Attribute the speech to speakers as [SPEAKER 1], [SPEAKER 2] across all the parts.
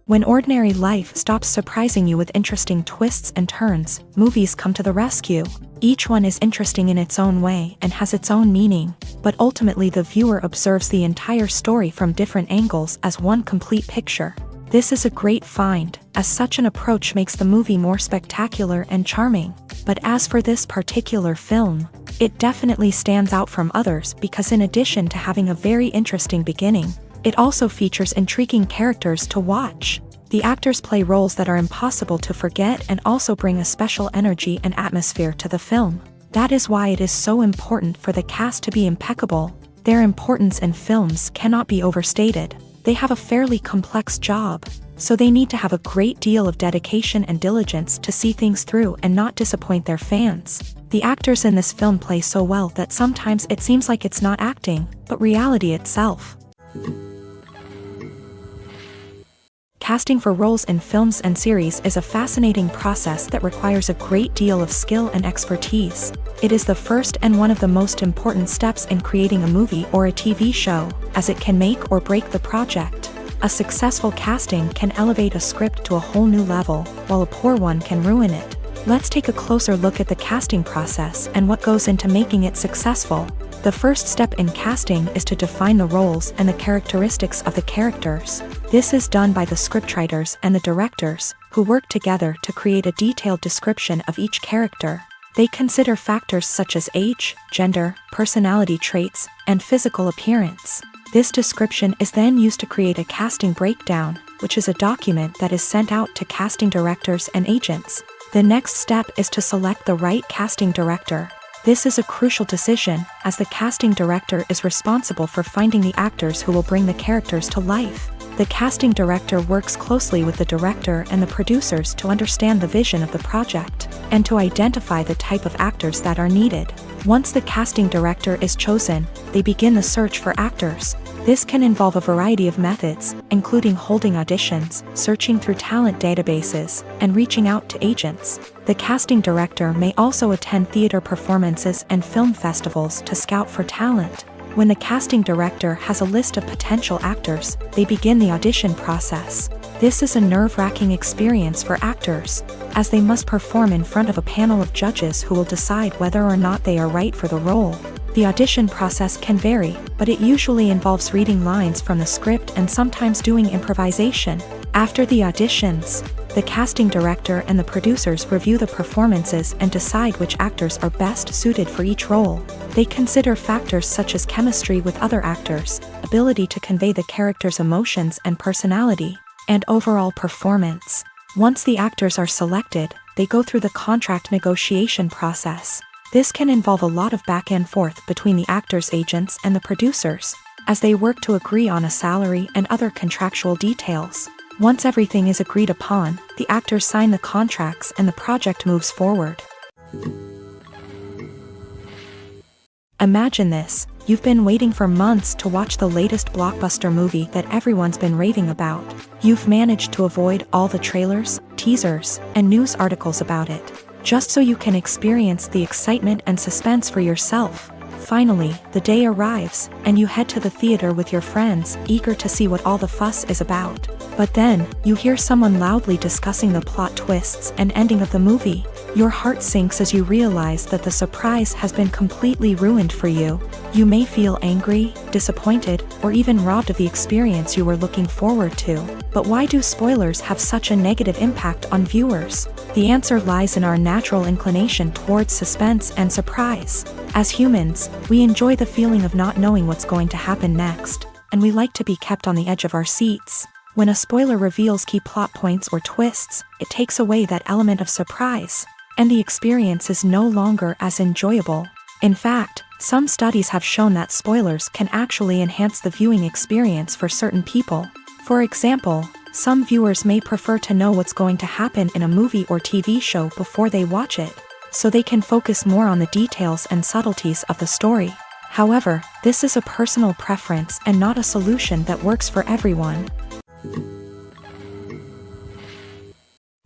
[SPEAKER 1] When ordinary life stops surprising you with interesting twists and turns, movies come to the rescue. Each one is interesting in its own way and has its own meaning, but ultimately the viewer observes the entire story from different angles as one complete picture. This is a great find, as such an approach makes the movie more spectacular and charming. But as for this particular film, it definitely stands out from others because in addition to having a very interesting beginning, it also features intriguing characters to watch. The actors play roles that are impossible to forget and also bring a special energy and atmosphere to the film. That is why it is so important for the cast to be impeccable. Their importance in films cannot be overstated. They have a fairly complex job, so they need to have a great deal of dedication and diligence to see things through and not disappoint their fans. The actors in this film play so well that sometimes it seems like it's not acting, but reality itself. Casting for roles in films and series is a fascinating process that requires a great deal of skill and expertise. It is the first and one of the most important steps in creating a movie or a TV show, as it can make or break the project. A successful casting can elevate a script to a whole new level, while a poor one can ruin it. Let's take a closer look at the casting process and what goes into making it successful. The first step in casting is to define the roles and the characteristics of the characters. This is done by the scriptwriters and the directors, who work together to create a detailed description of each character. They consider factors such as age, gender, personality traits, and physical appearance. This description is then used to create a casting breakdown, which is a document that is sent out to casting directors and agents. The next step is to select the right casting director. This is a crucial decision, as the casting director is responsible for finding the actors who will bring the characters to life. The casting director works closely with the director and the producers to understand the vision of the project, and to identify the type of actors that are needed. Once the casting director is chosen, they begin the search for actors. This can involve a variety of methods, including holding auditions, searching through talent databases, and reaching out to agents. The casting director may also attend theater performances and film festivals to scout for talent. When the casting director has a list of potential actors, they begin the audition process. This is a nerve-wracking experience for actors, as they must perform in front of a panel of judges who will decide whether or not they are right for the role. The audition process can vary, but it usually involves reading lines from the script and sometimes doing improvisation. After the auditions, the casting director and the producers review the performances and decide which actors are best suited for each role. They consider factors such as chemistry with other actors, ability to convey the character's emotions and personality, and overall performance. Once the actors are selected, they go through the contract negotiation process. This can involve a lot of back and forth between the actors' agents and the producers, as they work to agree on a salary and other contractual details. Once everything is agreed upon, the actors sign the contracts and the project moves forward. Imagine this: you've been waiting for months to watch the latest blockbuster movie that everyone's been raving about. You've managed to avoid all the trailers, teasers, and news articles about it, just so you can experience the excitement and suspense for yourself. Finally, the day arrives, and you head to the theater with your friends, eager to see what all the fuss is about. But then, you hear someone loudly discussing the plot twists and ending of the movie. Your heart sinks as you realize that the surprise has been completely ruined for you. You may feel angry, disappointed, or even robbed of the experience you were looking forward to. But why do spoilers have such a negative impact on viewers? The answer lies in our natural inclination towards suspense and surprise. As humans, we enjoy the feeling of not knowing what's going to happen next, and we like to be kept on the edge of our seats. When a spoiler reveals key plot points or twists, it takes away that element of surprise, and the experience is no longer as enjoyable. In fact, some studies have shown that spoilers can actually enhance the viewing experience for certain people. For example, some viewers may prefer to know what's going to happen in a movie or TV show before they watch it, so they can focus more on the details and subtleties of the story. However, this is a personal preference and not a solution that works for everyone.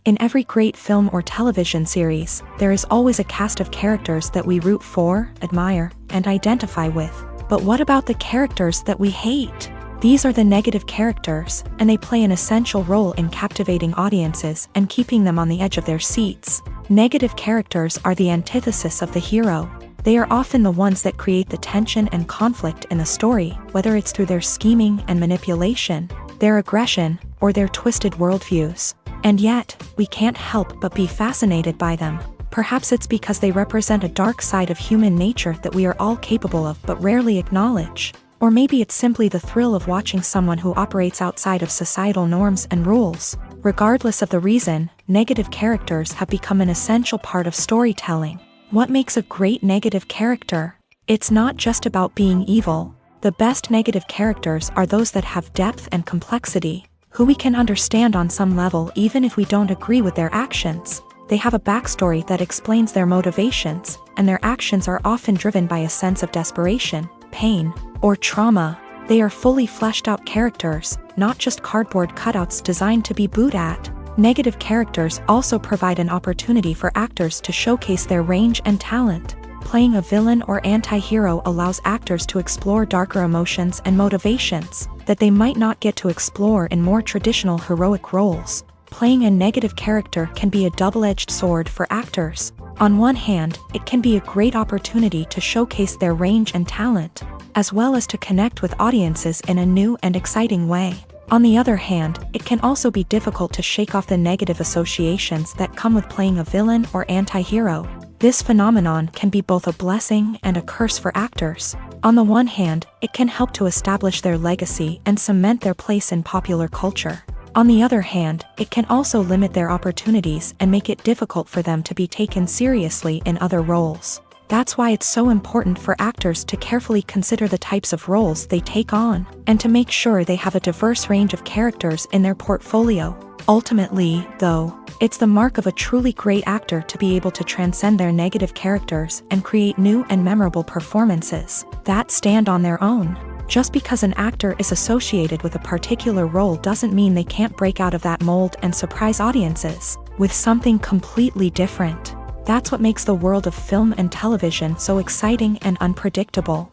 [SPEAKER 1] In every great film or television series, there is always a cast of characters that we root for, admire, and identify with. But what about the characters that we hate? These are the negative characters, and they play an essential role in captivating audiences and keeping them on the edge of their seats. Negative characters are the antithesis of the hero. They are often the ones that create the tension and conflict in the story, whether it's through their scheming and manipulation, their aggression, or their twisted worldviews. And yet, we can't help but be fascinated by them. Perhaps it's because they represent a dark side of human nature that we are all capable of but rarely acknowledge. Or maybe it's simply the thrill of watching someone who operates outside of societal norms and rules. Regardless of the reason, negative characters have become an essential part of storytelling. What makes a great negative character? It's not just about being evil. The best negative characters are those that have depth and complexity, who we can understand on some level even if we don't agree with their actions. They have a backstory that explains their motivations, and their actions are often driven by a sense of desperation, pain, or trauma. They are fully fleshed out characters, not just cardboard cutouts designed to be booed at. Negative characters also provide an opportunity for actors to showcase their range and talent. Playing a villain or anti-hero allows actors to explore darker emotions and motivations that they might not get to explore in more traditional heroic roles. Playing a negative character can be a double-edged sword for actors. On one hand, it can be a great opportunity to showcase their range and talent, as well as to connect with audiences in a new and exciting way. On the other hand, it can also be difficult to shake off the negative associations that come with playing a villain or anti-hero. This phenomenon can be both a blessing and a curse for actors. On the one hand, it can help to establish their legacy and cement their place in popular culture. On the other hand, it can also limit their opportunities and make it difficult for them to be taken seriously in other roles. That's why it's so important for actors to carefully consider the types of roles they take on, and to make sure they have a diverse range of characters in their portfolio. Ultimately, though, it's the mark of a truly great actor to be able to transcend their negative characters and create new and memorable performances that stand on their own. Just because an actor is associated with a particular role doesn't mean they can't break out of that mold and surprise audiences with something completely different. That's what makes the world of film and television so exciting and unpredictable.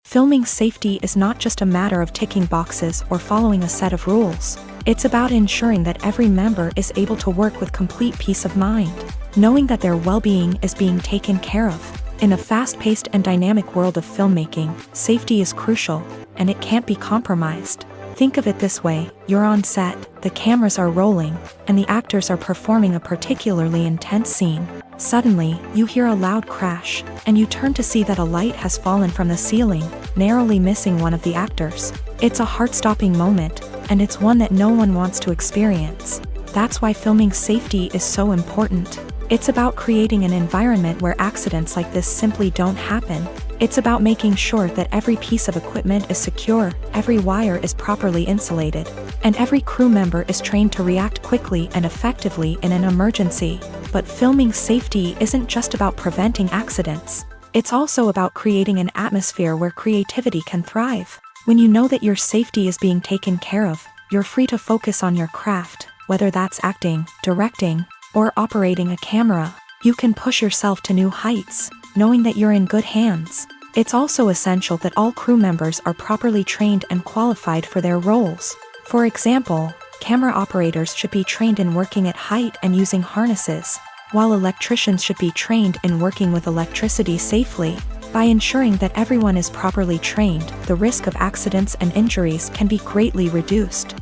[SPEAKER 1] Filming safety is not just a matter of ticking boxes or following a set of rules. It's about ensuring that every member is able to work with complete peace of mind, knowing that their well-being is being taken care of. In a fast-paced and dynamic world of filmmaking, safety is crucial, and it can't be compromised. Think of it this way: you're on set, the cameras are rolling, and the actors are performing a particularly intense scene. Suddenly, you hear a loud crash, and you turn to see that a light has fallen from the ceiling, narrowly missing one of the actors. It's a heart-stopping moment, and it's one that no one wants to experience. That's why filming safety is so important. It's about creating an environment where accidents like this simply don't happen. It's about making sure that every piece of equipment is secure, every wire is properly insulated, and every crew member is trained to react quickly and effectively in an emergency. But filming safety isn't just about preventing accidents. It's also about creating an atmosphere where creativity can thrive. When you know that your safety is being taken care of, you're free to focus on your craft, whether that's acting, directing, or operating a camera. You can push yourself to new heights, knowing that you're in good hands. It's also essential that all crew members are properly trained and qualified for their roles. For example, camera operators should be trained in working at height and using harnesses, while electricians should be trained in working with electricity safely. By ensuring that everyone is properly trained, the risk of accidents and injuries can be greatly reduced.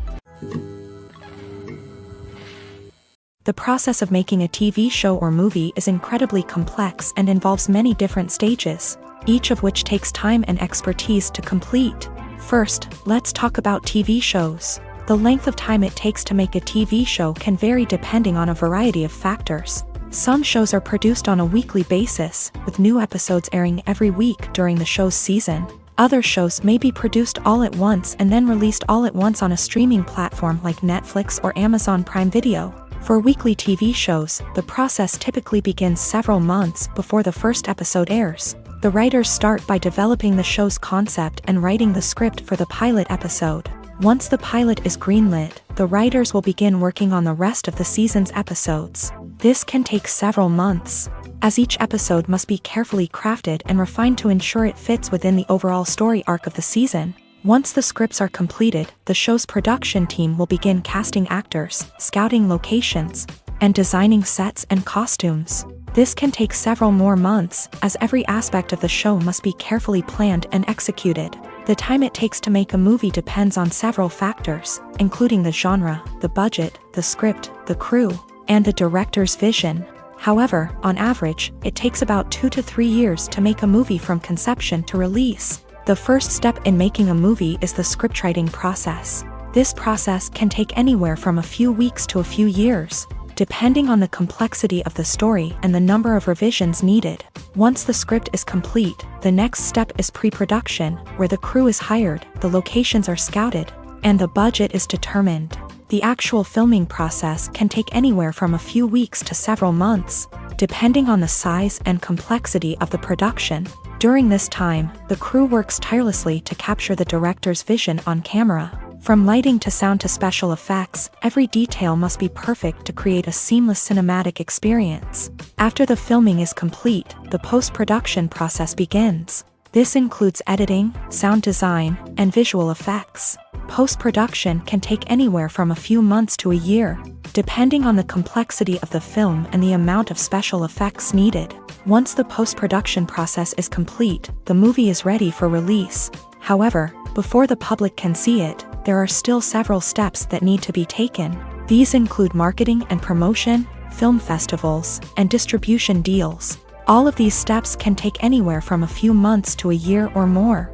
[SPEAKER 1] The process of making a TV show or movie is incredibly complex and involves many different stages, each of which takes time and expertise to complete. First, let's talk about TV shows. The length of time it takes to make a TV show can vary depending on a variety of factors. Some shows are produced on a weekly basis, with new episodes airing every week during the show's season. Other shows may be produced all at once and then released all at once on a streaming platform like Netflix or Amazon Prime Video. For weekly TV shows, the process typically begins several months before the first episode airs. The writers start by developing the show's concept and writing the script for the pilot episode. Once the pilot is greenlit, the writers will begin working on the rest of the season's episodes. This can take several months. as each episode must be carefully crafted and refined to ensure it fits within the overall story arc of the season. Once the scripts are completed, the show's production team will begin casting actors, scouting locations, and designing sets and costumes. This can take several more months, as every aspect of the show must be carefully planned and executed. The time it takes to make a movie depends on several factors, including the genre, the budget, the script, the crew, and the director's vision. However, on average, it takes about 2 to 3 years to make a movie from conception to release. The first step in making a movie is the scriptwriting process. This process can take anywhere from a few weeks to a few years, depending on the complexity of the story and the number of revisions needed. Once the script is complete, the next step is pre-production, where the crew is hired, the locations are scouted, and the budget is determined. The actual filming process can take anywhere from a few weeks to several months, depending on the size and complexity of the production. During this time, the crew works tirelessly to capture the director's vision on camera. From lighting to sound to special effects, every detail must be perfect to create a seamless cinematic experience. After the filming is complete, the post-production process begins. This includes editing, sound design, and visual effects. Post-production can take anywhere from a few months to a year, depending on the complexity of the film and the amount of special effects needed. Once the post-production process is complete, the movie is ready for release. However, before the public can see it, there are still several steps that need to be taken. These include marketing and promotion, film festivals, and distribution deals. All of these steps can take anywhere from a few months to a year or more.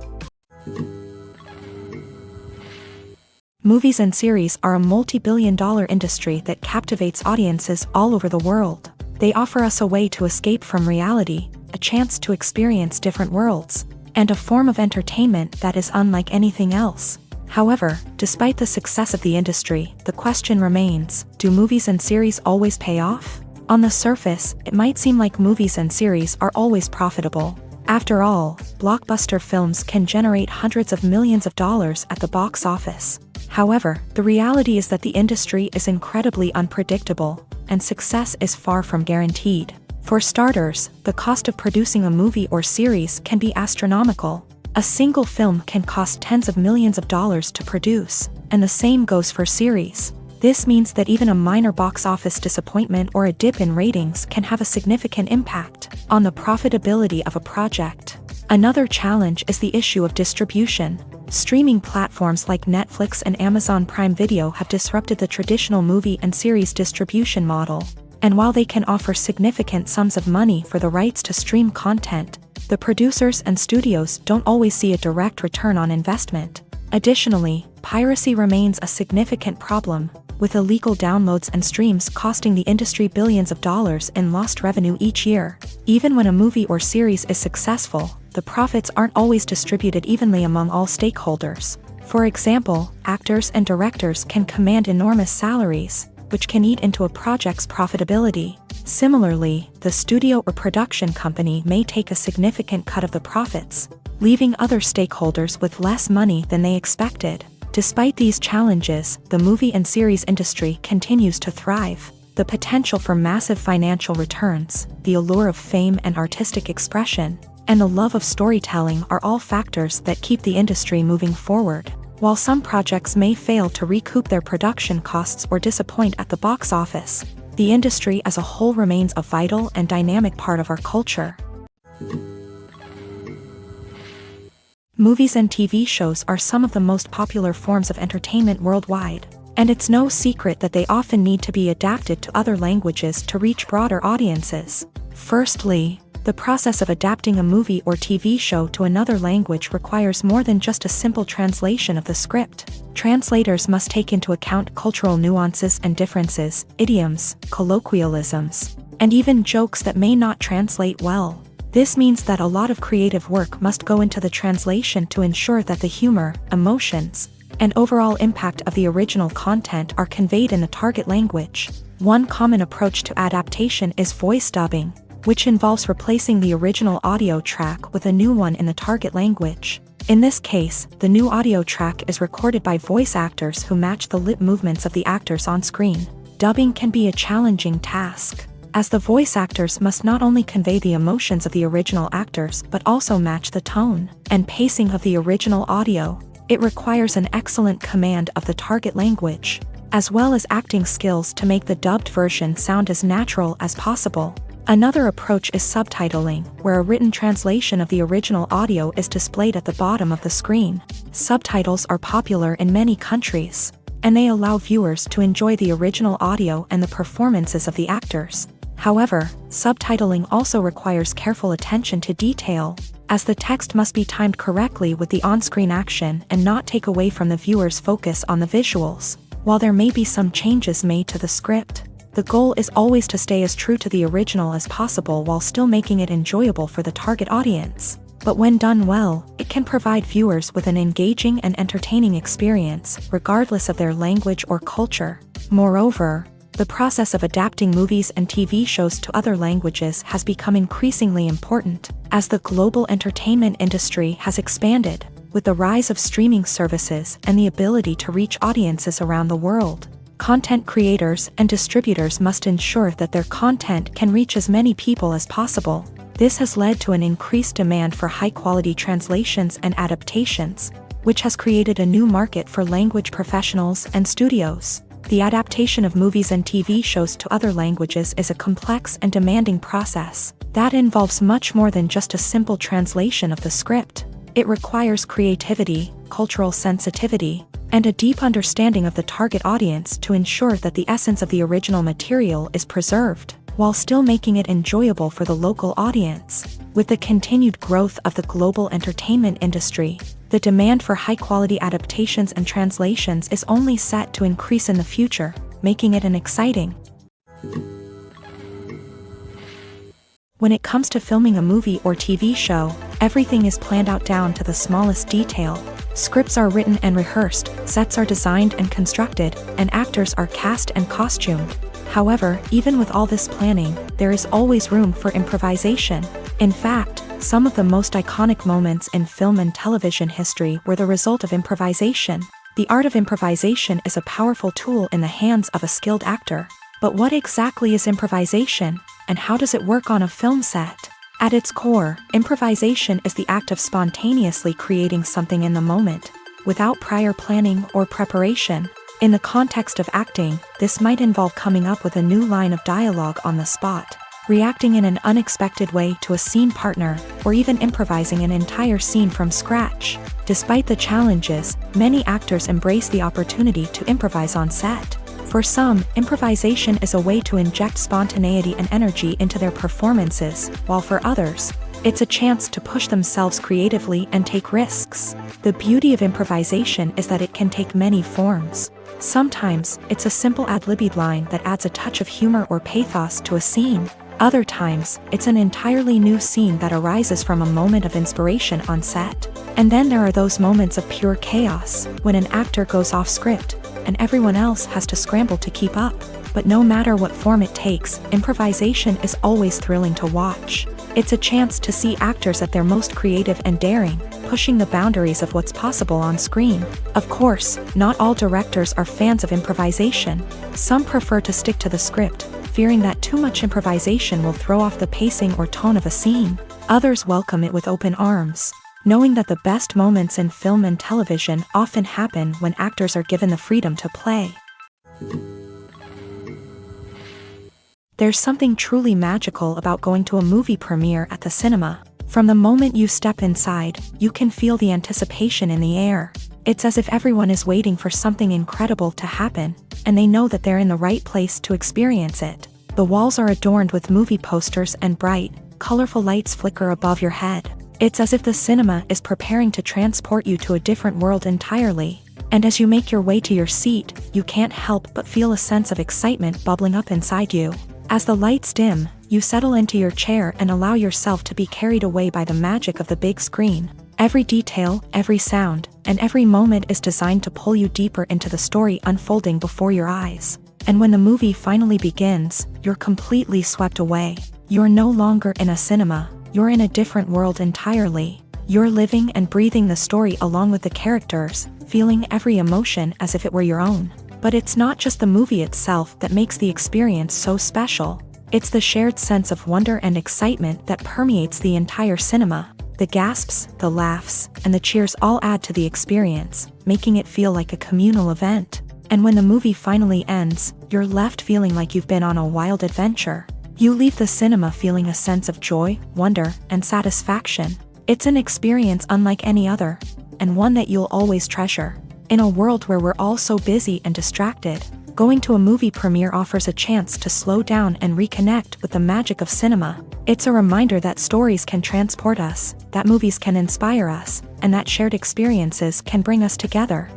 [SPEAKER 1] Movies and series are a multi-billion-dollar industry that captivates audiences all over the world. They offer us a way to escape from reality, a chance to experience different worlds, and a form of entertainment that is unlike anything else. However, despite the success of the industry, the question remains, do movies and series always pay off? On the surface, it might seem like movies and series are always profitable. After all, blockbuster films can generate hundreds of millions of dollars at the box office. However, the reality is that the industry is incredibly unpredictable, and success is far from guaranteed. For starters, the cost of producing a movie or series can be astronomical. A single film can cost tens of millions of dollars to produce, and the same goes for series. This means that even a minor box office disappointment or a dip in ratings can have a significant impact on the profitability of a project. Another challenge is the issue of distribution. Streaming platforms like Netflix and Amazon Prime Video have disrupted the traditional movie and series distribution model. And while they can offer significant sums of money for the rights to stream content, the producers and studios don't always see a direct return on investment. Additionally, piracy remains a significant problem, with illegal downloads and streams costing the industry billions of dollars in lost revenue each year. Even when a movie or series is successful, the profits aren't always distributed evenly among all stakeholders. For example, actors and directors can command enormous salaries, which can eat into a project's profitability. Similarly, the studio or production company may take a significant cut of the profits, leaving other stakeholders with less money than they expected. Despite these challenges, the movie and series industry continues to thrive. The potential for massive financial returns, the allure of fame and artistic expression, and the love of storytelling are all factors that keep the industry moving forward. While some projects may fail to recoup their production costs or disappoint at the box office, the industry as a whole remains a vital and dynamic part of our culture. Movies and TV shows are some of the most popular forms of entertainment worldwide, and it's no secret that they often need to be adapted to other languages to reach broader audiences. Firstly, the process of adapting a movie or TV show to another language requires more than just a simple translation of the script. Translators must take into account cultural nuances and differences, idioms, colloquialisms, and even jokes that may not translate well. This means that a lot of creative work must go into the translation to ensure that the humor, emotions, and overall impact of the original content are conveyed in the target language. One common approach to adaptation is voice dubbing, which involves replacing the original audio track with a new one in the target language. In this case, the new audio track is recorded by voice actors who match the lip movements of the actors on screen. Dubbing can be a challenging task. as the voice actors must not only convey the emotions of the original actors but also match the tone and pacing of the original audio. It requires an excellent command of the target language, as well as acting skills to make the dubbed version sound as natural as possible. Another approach is subtitling, where a written translation of the original audio is displayed at the bottom of the screen. Subtitles are popular in many countries, and they allow viewers to enjoy the original audio and the performances of the actors. However, subtitling also requires careful attention to detail, as the text must be timed correctly with the on-screen action and not take away from the viewer's focus on the visuals. While there may be some changes made to the script, the goal is always to stay as true to the original as possible while still making it enjoyable for the target audience. But when done well, it can provide viewers with an engaging and entertaining experience, regardless of their language or culture. Moreover, the process of adapting movies and TV shows to other languages has become increasingly important, as the global entertainment industry has expanded, with the rise of streaming services and the ability to reach audiences around the world. Content creators and distributors must ensure that their content can reach as many people as possible. This has led to an increased demand for high-quality translations and adaptations, which has created a new market for language professionals and studios. The adaptation of movies and TV shows to other languages is a complex and demanding process that involves much more than just a simple translation of the script. It requires creativity, cultural sensitivity, and a deep understanding of the target audience to ensure that the essence of the original material is preserved, while still making it enjoyable for the local audience. With the continued growth of the global entertainment industry, the demand for high-quality adaptations and translations is only set to increase in the future, making it an exciting. When it comes to filming a movie or TV show, everything is planned out down to the smallest detail. Scripts are written and rehearsed, sets are designed and constructed, and actors are cast and costumed. However, even with all this planning, there is always room for improvisation. In fact, some of the most iconic moments in film and television history were the result of improvisation. The art of improvisation is a powerful tool in the hands of a skilled actor. But what exactly is improvisation, and how does it work on a film set? At its core, improvisation is the act of spontaneously creating something in the moment, without prior planning or preparation. In the context of acting, this might involve coming up with a new line of dialogue on the spot, reacting in an unexpected way to a scene partner, or even improvising an entire scene from scratch. Despite the challenges, many actors embrace the opportunity to improvise on set. For some, improvisation is a way to inject spontaneity and energy into their performances, while for others, it's a chance to push themselves creatively and take risks. The beauty of improvisation is that it can take many forms. Sometimes, it's a simple ad-libbed line that adds a touch of humor or pathos to a scene. Other times, it's an entirely new scene that arises from a moment of inspiration on set. And then there are those moments of pure chaos, when an actor goes off script, and everyone else has to scramble to keep up. But no matter what form it takes, improvisation is always thrilling to watch. It's a chance to see actors at their most creative and daring, pushing the boundaries of what's possible on screen. Of course, not all directors are fans of improvisation. Some prefer to stick to the script, fearing that too much improvisation will throw off the pacing or tone of a scene. Others welcome it with open arms, knowing that the best moments in film and television often happen when actors are given the freedom to play. There's something truly magical about going to a movie premiere at the cinema. From the moment you step inside, you can feel the anticipation in the air. It's as if everyone is waiting for something incredible to happen, and they know that they're in the right place to experience it. The walls are adorned with movie posters and bright, colorful lights flicker above your head. It's as if the cinema is preparing to transport you to a different world entirely. And as you make your way to your seat, you can't help but feel a sense of excitement bubbling up inside you. As the lights dim, you settle into your chair and allow yourself to be carried away by the magic of the big screen. Every detail, every sound, and every moment is designed to pull you deeper into the story unfolding before your eyes. And when the movie finally begins, you're completely swept away. You're no longer in a cinema, you're in a different world entirely. You're living and breathing the story along with the characters, feeling every emotion as if it were your own. But it's not just the movie itself that makes the experience so special. It's the shared sense of wonder and excitement that permeates the entire cinema. The gasps, the laughs, and the cheers all add to the experience, making it feel like a communal event. And when the movie finally ends, you're left feeling like you've been on a wild adventure. You leave the cinema feeling a sense of joy, wonder, and satisfaction. It's an experience unlike any other, and one that you'll always treasure. In a world where we're all so busy and distracted, going to a movie premiere offers a chance to slow down and reconnect with the magic of cinema. It's a reminder that stories can transport us, that movies can inspire us, and that shared experiences can bring us together.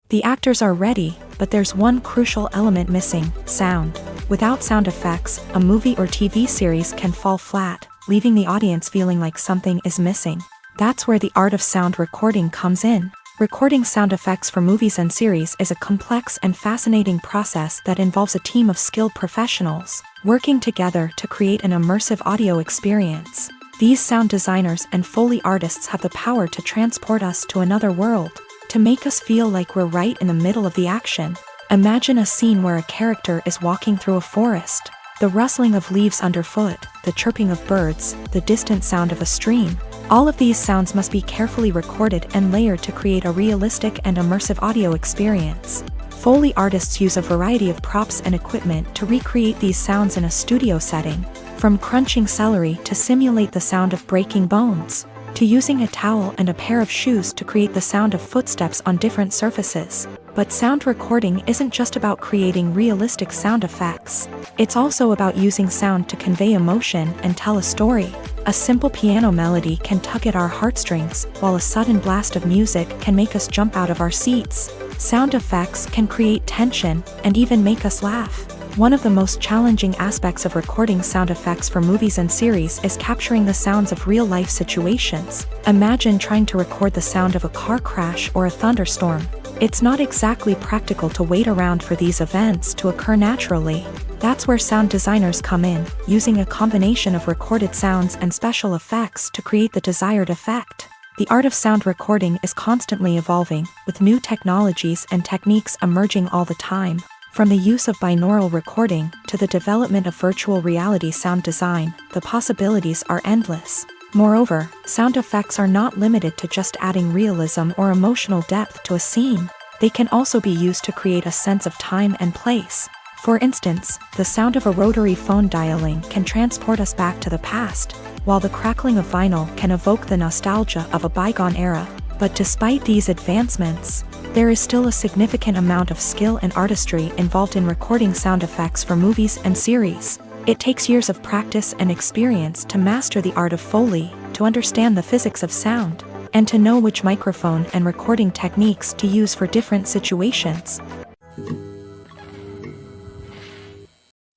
[SPEAKER 1] The actors are ready, but there's one crucial element missing: sound. Without sound effects, a movie or TV series can fall flat, leaving the audience feeling like something is missing. That's where the art of sound recording comes in. Recording sound effects for movies and series is a complex and fascinating process that involves a team of skilled professionals working together to create an immersive audio experience. These sound designers and Foley artists have the power to transport us to another world, to make us feel like we're right in the middle of the action. Imagine a scene where a character is walking through a forest. The rustling of leaves underfoot, the chirping of birds, the distant sound of a stream. All of these sounds must be carefully recorded and layered to create a realistic and immersive audio experience. Foley artists use a variety of props and equipment to recreate these sounds in a studio setting, from crunching celery to simulate the sound of breaking bones, to using a towel and a pair of shoes to create the sound of footsteps on different surfaces. But sound recording isn't just about creating realistic sound effects. It's also about using sound to convey emotion and tell a story. A simple piano melody can tug at our heartstrings, while a sudden blast of music can make us jump out of our seats. Sound effects can create tension and even make us laugh. One of the most challenging aspects of recording sound effects for movies and series is capturing the sounds of real-life situations. Imagine trying to record the sound of a car crash or a thunderstorm. It's not exactly practical to wait around for these events to occur naturally. That's where sound designers come in, using a combination of recorded sounds and special effects to create the desired effect. The art of sound recording is constantly evolving, with new technologies and techniques emerging all the time. From the use of binaural recording to the development of virtual reality sound design, the possibilities are endless. Moreover, sound effects are not limited to just adding realism or emotional depth to a scene. They can also be used to create a sense of time and place. For instance, the sound of a rotary phone dialing can transport us back to the past, while the crackling of vinyl can evoke the nostalgia of a bygone era. But despite these advancements, there is still a significant amount of skill and artistry involved in recording sound effects for movies and series. It takes years of practice and experience to master the art of Foley, to understand the physics of sound, and to know which microphone and recording techniques to use for different situations.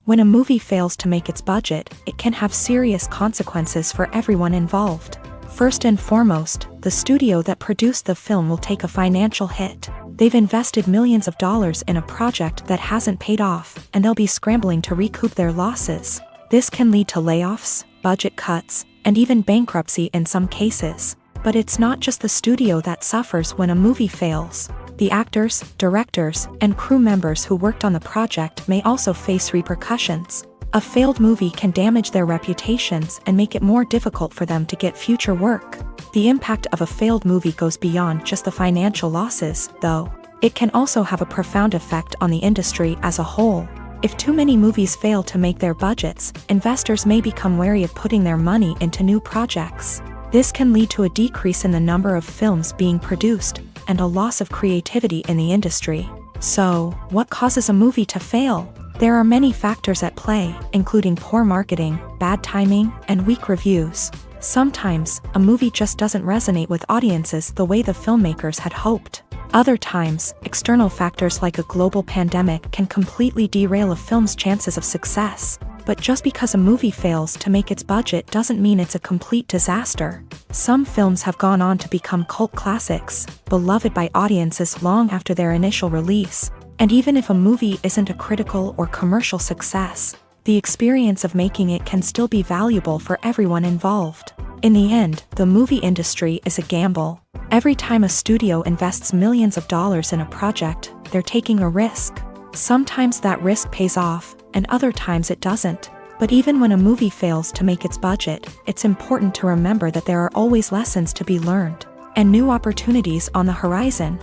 [SPEAKER 1] When a movie fails to make its budget, it can have serious consequences for everyone involved. First and foremost, the studio that produced the film will take a financial hit. They've invested millions of dollars in a project that hasn't paid off, and they'll be scrambling to recoup their losses. This can lead to layoffs, budget cuts, and even bankruptcy in some cases. But it's not just the studio that suffers when a movie fails. The actors, directors, and crew members who worked on the project may also face repercussions. A failed movie can damage their reputations and make it more difficult for them to get future work. The impact of a failed movie goes beyond just the financial losses, though. It can also have a profound effect on the industry as a whole. If too many movies fail to make their budgets, investors may become wary of putting their money into new projects. This can lead to a decrease in the number of films being produced, and a loss of creativity in the industry. So, what causes a movie to fail? There are many factors at play, including poor marketing, bad timing, and weak reviews. Sometimes, a movie just doesn't resonate with audiences the way the filmmakers had hoped. Other times, external factors like a global pandemic can completely derail a film's chances of success. But just because a movie fails to make its budget doesn't mean it's a complete disaster. Some films have gone on to become cult classics, beloved by audiences long after their initial release. And even if a movie isn't a critical or commercial success, the experience of making it can still be valuable for everyone involved. In the end, the movie industry is a gamble. Every time a studio invests millions of dollars in a project, they're taking a risk. Sometimes that risk pays off, and other times it doesn't. But even when a movie fails to make its budget, it's important to remember that there are always lessons to be learned, and new opportunities on the horizon.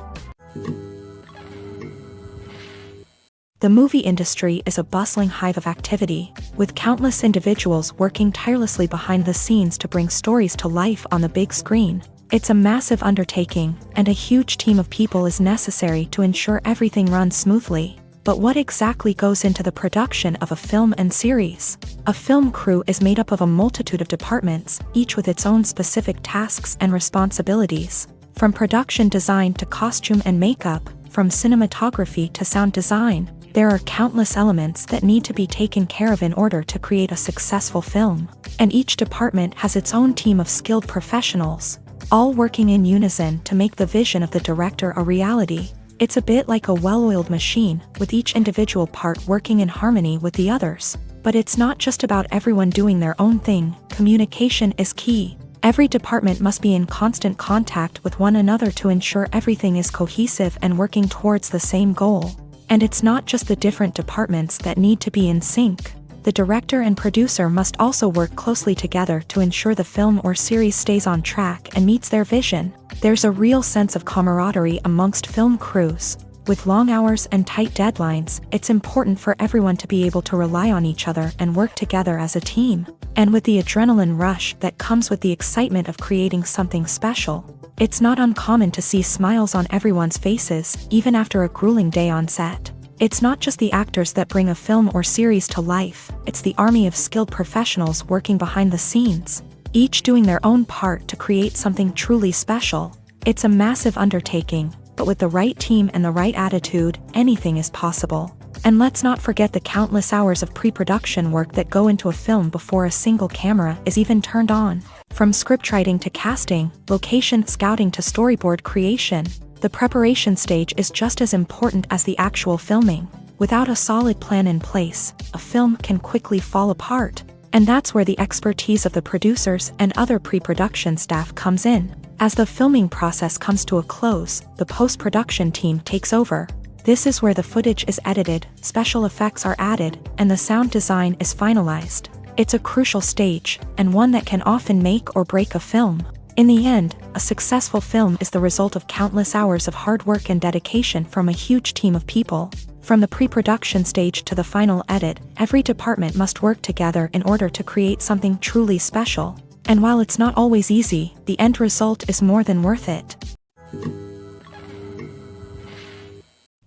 [SPEAKER 1] The movie industry is a bustling hive of activity, with countless individuals working tirelessly behind the scenes to bring stories to life on the big screen. It's a massive undertaking, and a huge team of people is necessary to ensure everything runs smoothly. But what exactly goes into the production of a film and series? A film crew is made up of a multitude of departments, each with its own specific tasks and responsibilities. From production design to costume and makeup, from cinematography to sound design, there are countless elements that need to be taken care of in order to create a successful film. And each department has its own team of skilled professionals, all working in unison to make the vision of the director a reality. It's a bit like a well-oiled machine, with each individual part working in harmony with the others. But it's not just about everyone doing their own thing. Communication is key. Every department must be in constant contact with one another to ensure everything is cohesive and working towards the same goal. And it's not just the different departments that need to be in sync. The director and producer must also work closely together to ensure the film or series stays on track and meets their vision. There's a real sense of camaraderie amongst film crews. With long hours and tight deadlines, it's important for everyone to be able to rely on each other and work together as a team. And with the adrenaline rush that comes with the excitement of creating something special, it's not uncommon to see smiles on everyone's faces, even after a grueling day on set. It's not just the actors that bring a film or series to life, it's the army of skilled professionals working behind the scenes, each doing their own part to create something truly special. It's a massive undertaking, but with the right team and the right attitude, anything is possible. And let's not forget the countless hours of pre-production work that go into a film before a single camera is even turned on. From scriptwriting to casting, location scouting to storyboard creation, the preparation stage is just as important as the actual filming. Without a solid plan in place, a film can quickly fall apart. And that's where the expertise of the producers and other pre-production staff comes in. As the filming process comes to a close, the post-production team takes over. This is where the footage is edited, special effects are added, and the sound design is finalized. It's a crucial stage, and one that can often make or break a film. In the end, a successful film is the result of countless hours of hard work and dedication from a huge team of people. From the pre-production stage to the final edit, every department must work together in order to create something truly special. And while it's not always easy, the end result is more than worth it.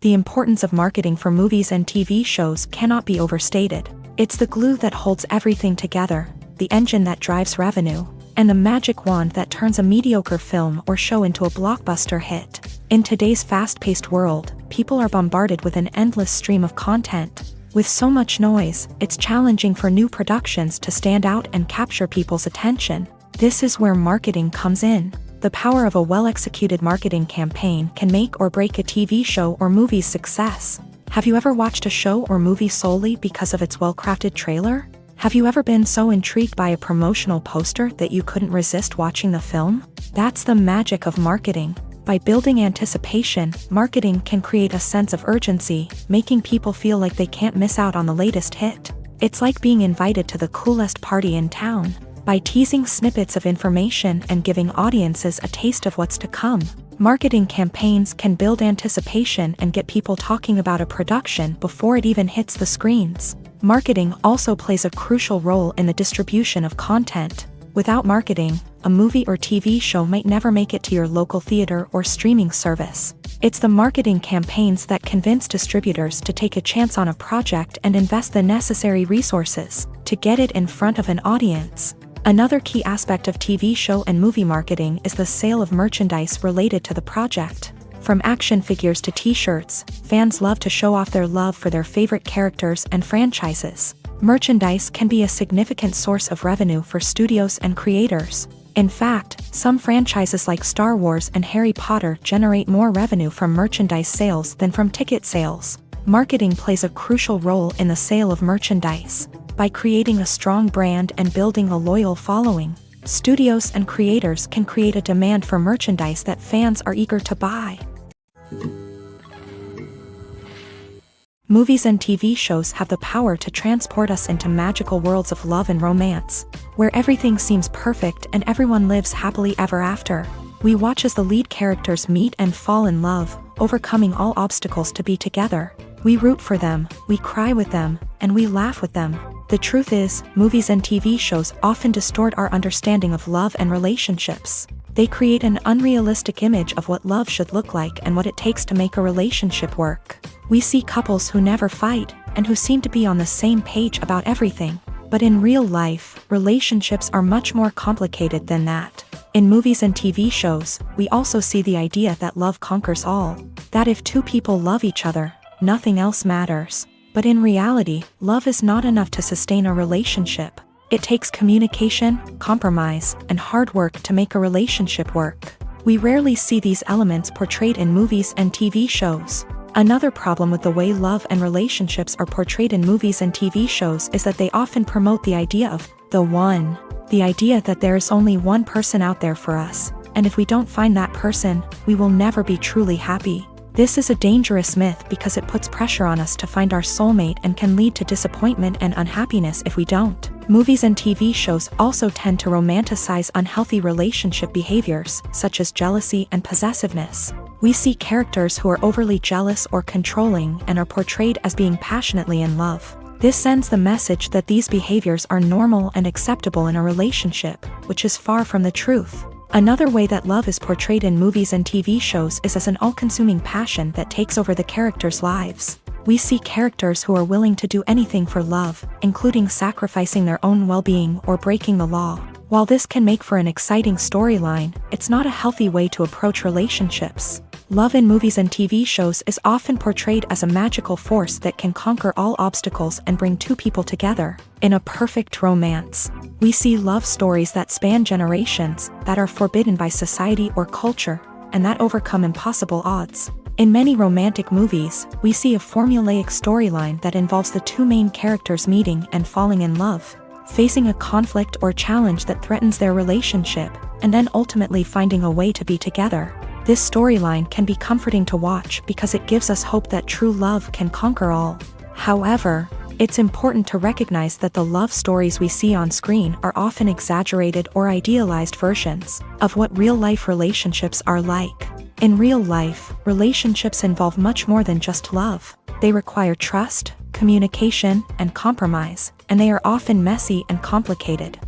[SPEAKER 1] The importance of marketing for movies and TV shows cannot be overstated. It's the glue that holds everything together, the engine that drives revenue, and the magic wand that turns a mediocre film or show into a blockbuster hit. In today's fast-paced world, people are bombarded with an endless stream of content. With so much noise, it's challenging for new productions to stand out and capture people's attention. This is where marketing comes in. The power of a well-executed marketing campaign can make or break a TV show or movie's success. Have you ever watched a show or movie solely because of its well-crafted trailer? Have you ever been so intrigued by a promotional poster that you couldn't resist watching the film? That's the magic of marketing. By building anticipation, marketing can create a sense of urgency, making people feel like they can't miss out on the latest hit. It's like being invited to the coolest party in town. By teasing snippets of information and giving audiences a taste of what's to come, marketing campaigns can build anticipation and get people talking about a production before it even hits the screens. Marketing also plays a crucial role in the distribution of content. Without marketing, a movie or TV show might never make it to your local theater or streaming service. It's the marketing campaigns that convince distributors to take a chance on a project and invest the necessary resources to get it in front of an audience. Another key aspect of TV show and movie marketing is the sale of merchandise related to the project. From action figures to t-shirts, fans love to show off their love for their favorite characters and franchises. Merchandise can be a significant source of revenue for studios and creators. In fact, some franchises like Star Wars and Harry Potter generate more revenue from merchandise sales than from ticket sales. Marketing plays a crucial role in the sale of merchandise. By creating a strong brand and building a loyal following, studios and creators can create a demand for merchandise that fans are eager to buy. Movies and TV shows have the power to transport us into magical worlds of love and romance, where everything seems perfect and everyone lives happily ever after. We watch as the lead characters meet and fall in love, overcoming all obstacles to be together. We root for them, we cry with them, and we laugh with them. The truth is, movies and TV shows often distort our understanding of love and relationships. They create an unrealistic image of what love should look like and what it takes to make a relationship work. We see couples who never fight, and who seem to be on the same page about everything. But in real life, relationships are much more complicated than that. In movies and TV shows, we also see the idea that love conquers all. That if two people love each other, nothing else matters. But in reality, love is not enough to sustain a relationship. It takes communication, compromise, and hard work to make a relationship work. We rarely see these elements portrayed in movies and TV shows. Another problem with the way love and relationships are portrayed in movies and TV shows is that they often promote the idea of the one. The idea that there is only one person out there for us, and if we don't find that person, we will never be truly happy. This is a dangerous myth because it puts pressure on us to find our soulmate and can lead to disappointment and unhappiness if we don't. Movies and TV shows also tend to romanticize unhealthy relationship behaviors, such as jealousy and possessiveness. We see characters who are overly jealous or controlling and are portrayed as being passionately in love. This sends the message that these behaviors are normal and acceptable in a relationship, which is far from the truth. Another way that love is portrayed in movies and TV shows is as an all-consuming passion that takes over the characters' lives. We see characters who are willing to do anything for love, including sacrificing their own well-being or breaking the law. While this can make for an exciting storyline, it's not a healthy way to approach relationships. Love in movies and TV shows is often portrayed as a magical force that can conquer all obstacles and bring two people together. In a perfect romance, we see love stories that span generations, that are forbidden by society or culture, and that overcome impossible odds. In many romantic movies, we see a formulaic storyline that involves the two main characters meeting and falling in love, facing a conflict or challenge that threatens their relationship, and then ultimately finding a way to be together. This storyline can be comforting to watch because it gives us hope that true love can conquer all. However, it's important to recognize that the love stories we see on screen are often exaggerated or idealized versions of what real-life relationships are like. In real life, relationships involve much more than just love. They require trust, communication, and compromise, and they are often messy and complicated.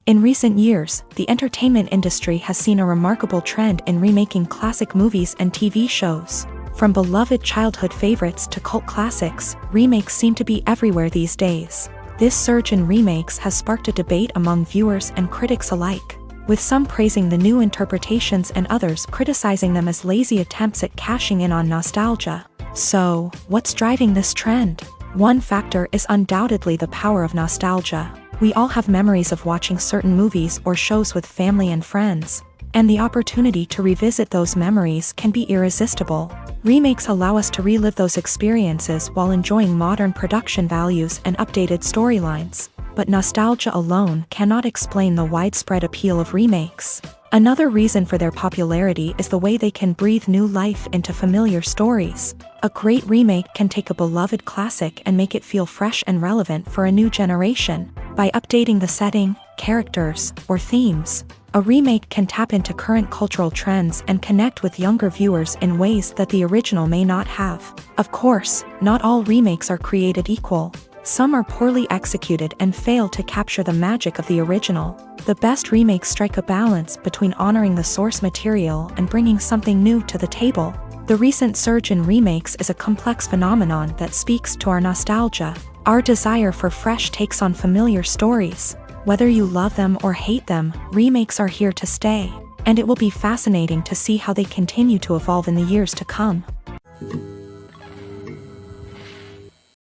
[SPEAKER 1] In recent years, the entertainment industry has seen a remarkable trend in remaking classic movies and TV shows. From beloved childhood favorites to cult classics, remakes seem to be everywhere these days. This surge in remakes has sparked a debate among viewers and critics alike, with some praising the new interpretations and others criticizing them as lazy attempts at cashing in on nostalgia. So, what's driving this trend? One factor is undoubtedly the power of nostalgia. We all have memories of watching certain movies or shows with family and friends, and the opportunity to revisit those memories can be irresistible. Remakes allow us to relive those experiences while enjoying modern production values and updated storylines. But nostalgia alone cannot explain the widespread appeal of remakes. Another reason for their popularity is the way they can breathe new life into familiar stories. A great remake can take a beloved classic and make it feel fresh and relevant for a new generation. By updating the setting, characters, or themes, a remake can tap into current cultural trends and connect with younger viewers in ways that the original may not have. Of course, not all remakes are created equal. Some are poorly executed and fail to capture the magic of the original. The best remakes strike a balance between honoring the source material and bringing something new to the table. The recent surge in remakes is a complex phenomenon that speaks to our nostalgia, our desire for fresh takes on familiar stories. Whether you love them or hate them, remakes are here to stay, and it will be fascinating to see how they continue to evolve in the years to come.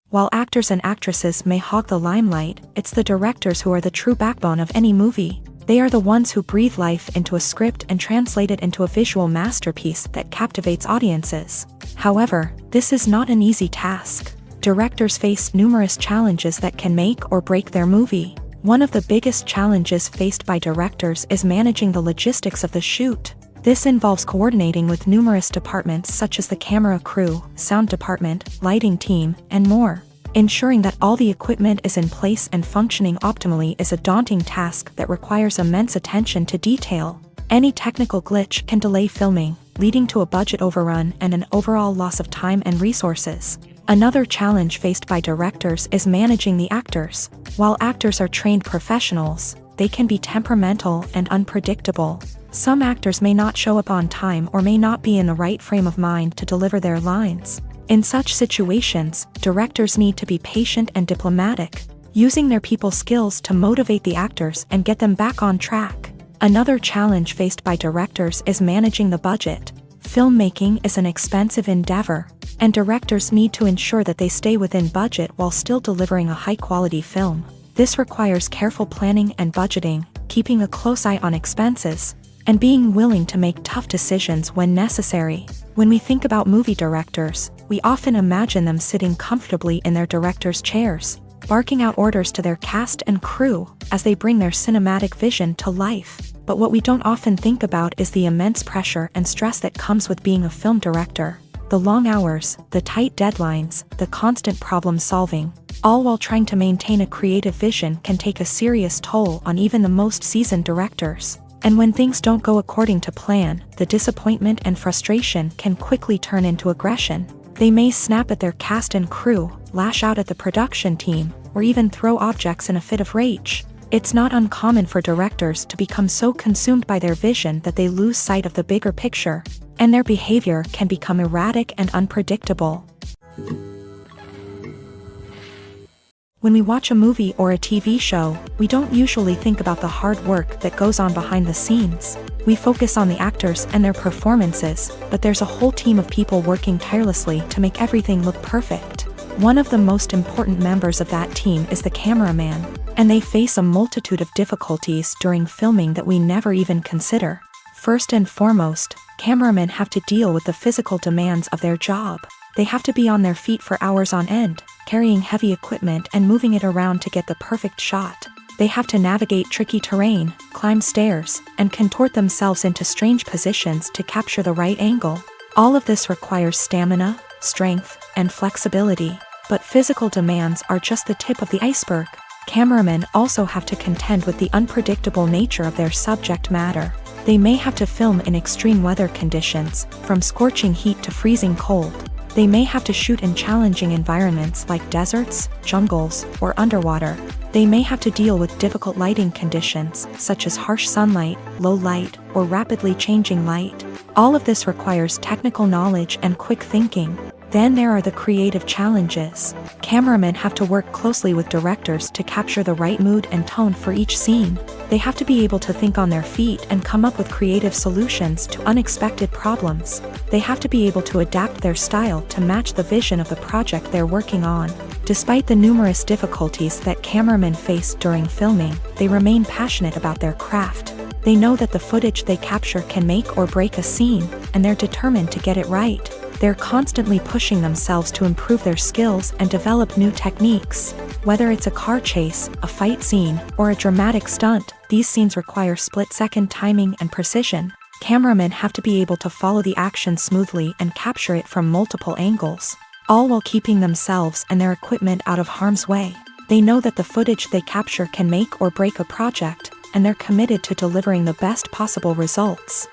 [SPEAKER 1] While actors and actresses may hog the limelight, it's the directors who are the true backbone of any movie. They are the ones who breathe life into a script and translate it into a visual masterpiece that captivates audiences. However, this is not an easy task. Directors face numerous challenges that can make or break their movie. One of the biggest challenges faced by directors is managing the logistics of the shoot. This involves coordinating with numerous departments such as the camera crew, sound department, lighting team, and more. Ensuring that all the equipment is in place and functioning optimally is a daunting task that requires immense attention to detail. Any technical glitch can delay filming, leading to a budget overrun and an overall loss of time and resources. Another challenge faced by directors is managing the actors. While actors are trained professionals, they can be temperamental and unpredictable. Some actors may not show up on time or may not be in the right frame of mind to deliver their lines. In such situations, directors need to be patient and diplomatic, using their people skills to motivate the actors and get them back on track. Another challenge faced by directors is managing the budget. Filmmaking is an expensive endeavor, and directors need to ensure that they stay within budget while still delivering a high-quality film. This requires careful planning and budgeting, keeping a close eye on expenses, and being willing to make tough decisions when necessary. When we think about movie directors, we often imagine them sitting comfortably in their director's chairs, barking out orders to their cast and crew as they bring their cinematic vision to life. But what we don't often think about is the immense pressure and stress that comes with being a film director. The long hours, the tight deadlines, the constant problem solving, all while trying to maintain a creative vision can take a serious toll on even the most seasoned directors. And when things don't go according to plan, the disappointment and frustration can quickly turn into aggression. They may snap at their cast and crew, lash out at the production team, or even throw objects in a fit of rage. It's not uncommon for directors to become so consumed by their vision that they lose sight of the bigger picture, and their behavior can become erratic and unpredictable. When we watch a movie or a TV show, we don't usually think about the hard work that goes on behind the scenes. We focus on the actors and their performances, but there's a whole team of people working tirelessly to make everything look perfect. One of the most important members of that team is the cameraman, and they face a multitude of difficulties during filming that we never even consider. First and foremost, cameramen have to deal with the physical demands of their job. They have to be on their feet for hours on end, carrying heavy equipment and moving it around to get the perfect shot. They have to navigate tricky terrain, climb stairs, and contort themselves into strange positions to capture the right angle. All of this requires stamina, strength, and flexibility. But physical demands are just the tip of the iceberg. Cameramen also have to contend with the unpredictable nature of their subject matter. They may have to film in extreme weather conditions, from scorching heat to freezing cold. They may have to shoot in challenging environments like deserts, jungles, or underwater. They may have to deal with difficult lighting conditions, such as harsh sunlight, low light, or rapidly changing light. All of this requires technical knowledge and quick thinking. Then there are the creative challenges. Cameramen have to work closely with directors to capture the right mood and tone for each scene. They have to be able to think on their feet and come up with creative solutions to unexpected problems. They have to be able to adapt their style to match the vision of the project they're working on. Despite the numerous difficulties that cameramen face during filming, they remain passionate about their craft. They know that the footage they capture can make or break a scene, and they're determined to get it right. They're constantly pushing themselves to improve their skills and develop new techniques. Whether it's a car chase, a fight scene, or a dramatic stunt, these scenes require split-second timing and precision. Cameramen have to be able to follow the action smoothly and capture it from multiple angles, all while keeping themselves and their equipment out of harm's way. They know that the footage they capture can make or break a project, and they're committed to delivering the best possible results.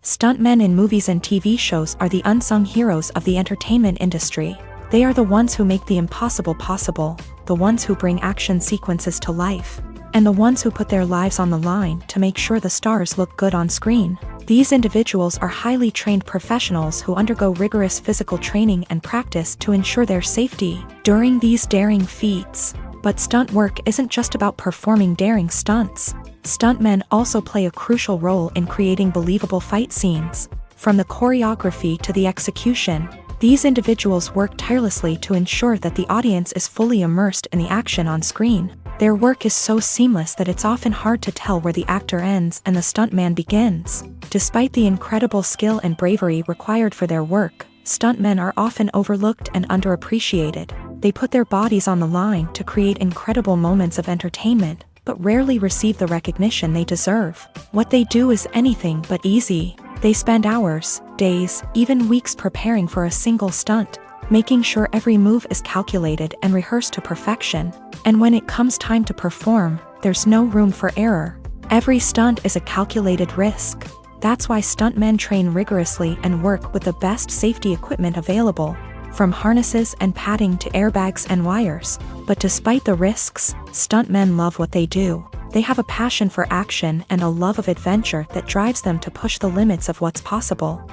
[SPEAKER 1] Stuntmen in movies and TV shows are the unsung heroes of the entertainment industry. They are the ones who make the impossible possible, the ones who bring action sequences to life, and the ones who put their lives on the line to make sure the stars look good on screen. These individuals are highly trained professionals who undergo rigorous physical training and practice to ensure their safety during these daring feats. But stunt work isn't just about performing daring stunts. Stuntmen also play a crucial role in creating believable fight scenes. From the choreography to the execution, these individuals work tirelessly to ensure that the audience is fully immersed in the action on screen. Their work is so seamless that it's often hard to tell where the actor ends and the stuntman begins. Despite the incredible skill and bravery required for their work, stuntmen are often overlooked and underappreciated. They put their bodies on the line to create incredible moments of entertainment, but rarely receive the recognition they deserve. What they do is anything but easy. They spend hours, days, even weeks preparing for a single stunt, making sure every move is calculated and rehearsed to perfection. And when it comes time to perform, there's no room for error. Every stunt is a calculated risk. That's why stuntmen train rigorously and work with the best safety equipment available, from harnesses and padding to airbags and wires. But despite the risks, stuntmen love what they do. They have a passion for action and a love of adventure that drives them to push the limits of what's possible.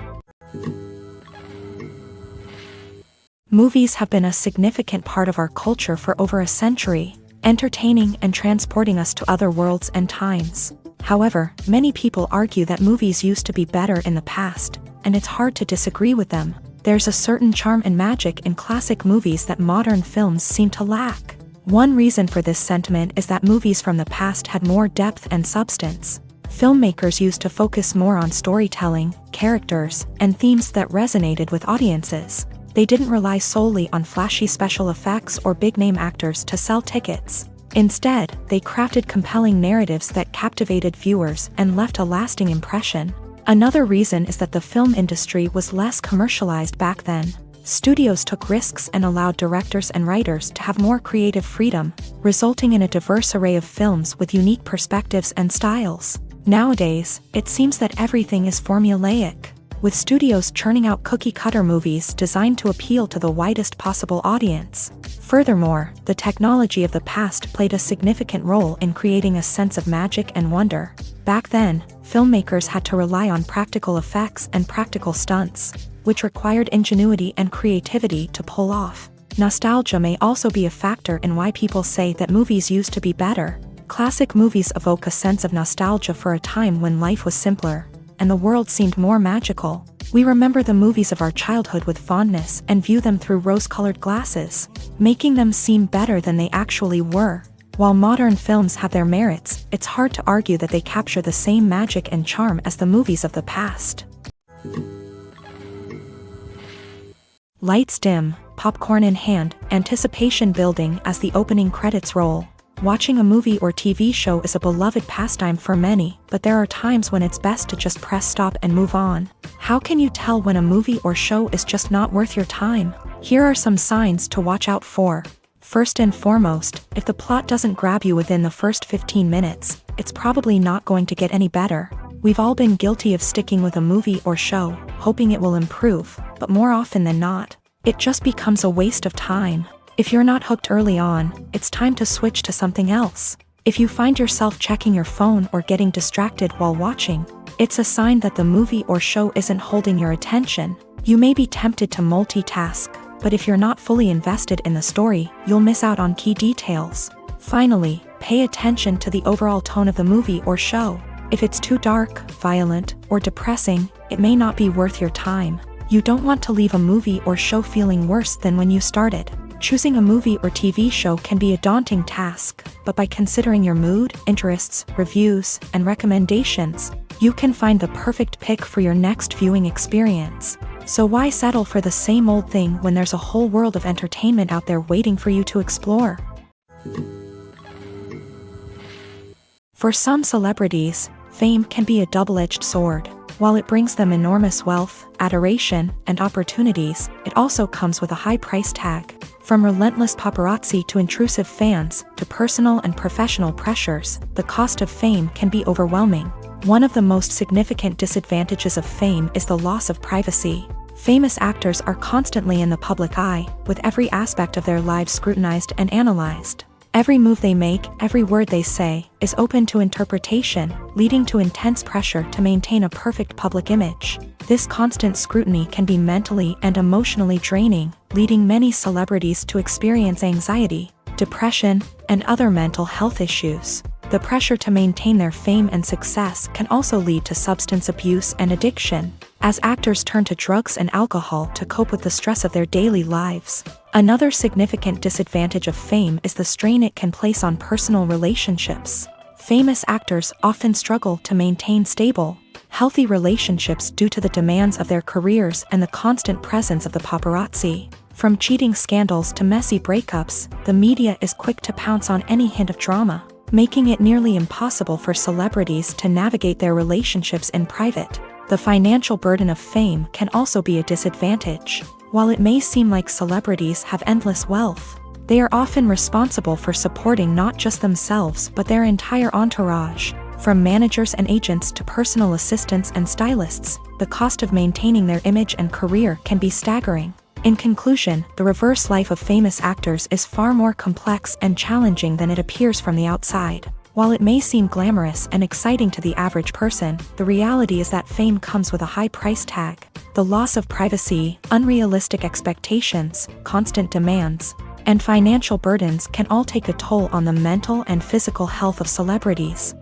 [SPEAKER 1] Movies have been a significant part of our culture for over a century, entertaining and transporting us to other worlds and times. However, many people argue that movies used to be better in the past, and it's hard to disagree with them. There's a certain charm and magic in classic movies that modern films seem to lack. One reason for this sentiment is that movies from the past had more depth and substance. Filmmakers used to focus more on storytelling, characters, and themes that resonated with audiences. They didn't rely solely on flashy special effects or big-name actors to sell tickets. Instead, they crafted compelling narratives that captivated viewers and left a lasting impression. Another reason is that the film industry was less commercialized back then. Studios took risks and allowed directors and writers to have more creative freedom, resulting in a diverse array of films with unique perspectives and styles. Nowadays, it seems that everything is formulaic, with studios churning out cookie-cutter movies designed to appeal to the widest possible audience. Furthermore, the technology of the past played a significant role in creating a sense of magic and wonder. Back then, filmmakers had to rely on practical effects and practical stunts, which required ingenuity and creativity to pull off. Nostalgia may also be a factor in why people say that movies used to be better. Classic movies evoke a sense of nostalgia for a time when life was simpler, and the world seemed more magical. We remember the movies of our childhood with fondness and view them through rose-colored glasses, making them seem better than they actually were. While modern films have their merits, it's hard to argue that they capture the same magic and charm as the movies of the past. Lights dim, popcorn in hand, anticipation building as the opening credits roll. Watching a movie or TV show is a beloved pastime for many, but there are times when it's best to just press stop and move on. How can you tell when a movie or show is just not worth your time? Here are some signs to watch out for. First and foremost, if the plot doesn't grab you within the first 15 minutes, it's probably not going to get any better. We've all been guilty of sticking with a movie or show, hoping it will improve, but more often than not, it just becomes a waste of time. If you're not hooked early on, it's time to switch to something else. If you find yourself checking your phone or getting distracted while watching, it's a sign that the movie or show isn't holding your attention. You may be tempted to multitask, but if you're not fully invested in the story, you'll miss out on key details. Finally, pay attention to the overall tone of the movie or show. If it's too dark, violent, or depressing, it may not be worth your time. You don't want to leave a movie or show feeling worse than when you started. Choosing a movie or TV show can be a daunting task, but by considering your mood, interests, reviews, and recommendations, you can find the perfect pick for your next viewing experience. So why settle for the same old thing when there's a whole world of entertainment out there waiting for you to explore? For some celebrities, fame can be a double-edged sword. While it brings them enormous wealth, adoration, and opportunities, it also comes with a high price tag. From relentless paparazzi to intrusive fans, to personal and professional pressures, the cost of fame can be overwhelming. One of the most significant disadvantages of fame is the loss of privacy. Famous actors are constantly in the public eye, with every aspect of their lives scrutinized and analyzed. Every move they make, every word they say, is open to interpretation, leading to intense pressure to maintain a perfect public image. This constant scrutiny can be mentally and emotionally draining, leading many celebrities to experience anxiety, depression, and other mental health issues. The pressure to maintain their fame and success can also lead to substance abuse and addiction, as actors turn to drugs and alcohol to cope with the stress of their daily lives. Another significant disadvantage of fame is the strain it can place on personal relationships. Famous actors often struggle to maintain stable, healthy relationships due to the demands of their careers and the constant presence of the paparazzi. From cheating scandals to messy breakups, the media is quick to pounce on any hint of drama. making it nearly impossible for celebrities to navigate their relationships in private. The financial burden of fame can also be a disadvantage. While it may seem like celebrities have endless wealth, they are often responsible for supporting not just themselves but their entire entourage. From managers and agents to personal assistants and stylists, the cost of maintaining their image and career can be staggering. In conclusion, the reverse life of famous actors is far more complex and challenging than it appears from the outside. While it may seem glamorous and exciting to the average person, the reality is that fame comes with a high price tag. The loss of privacy, unrealistic expectations, constant demands, and financial burdens can all take a toll on the mental and physical health of celebrities.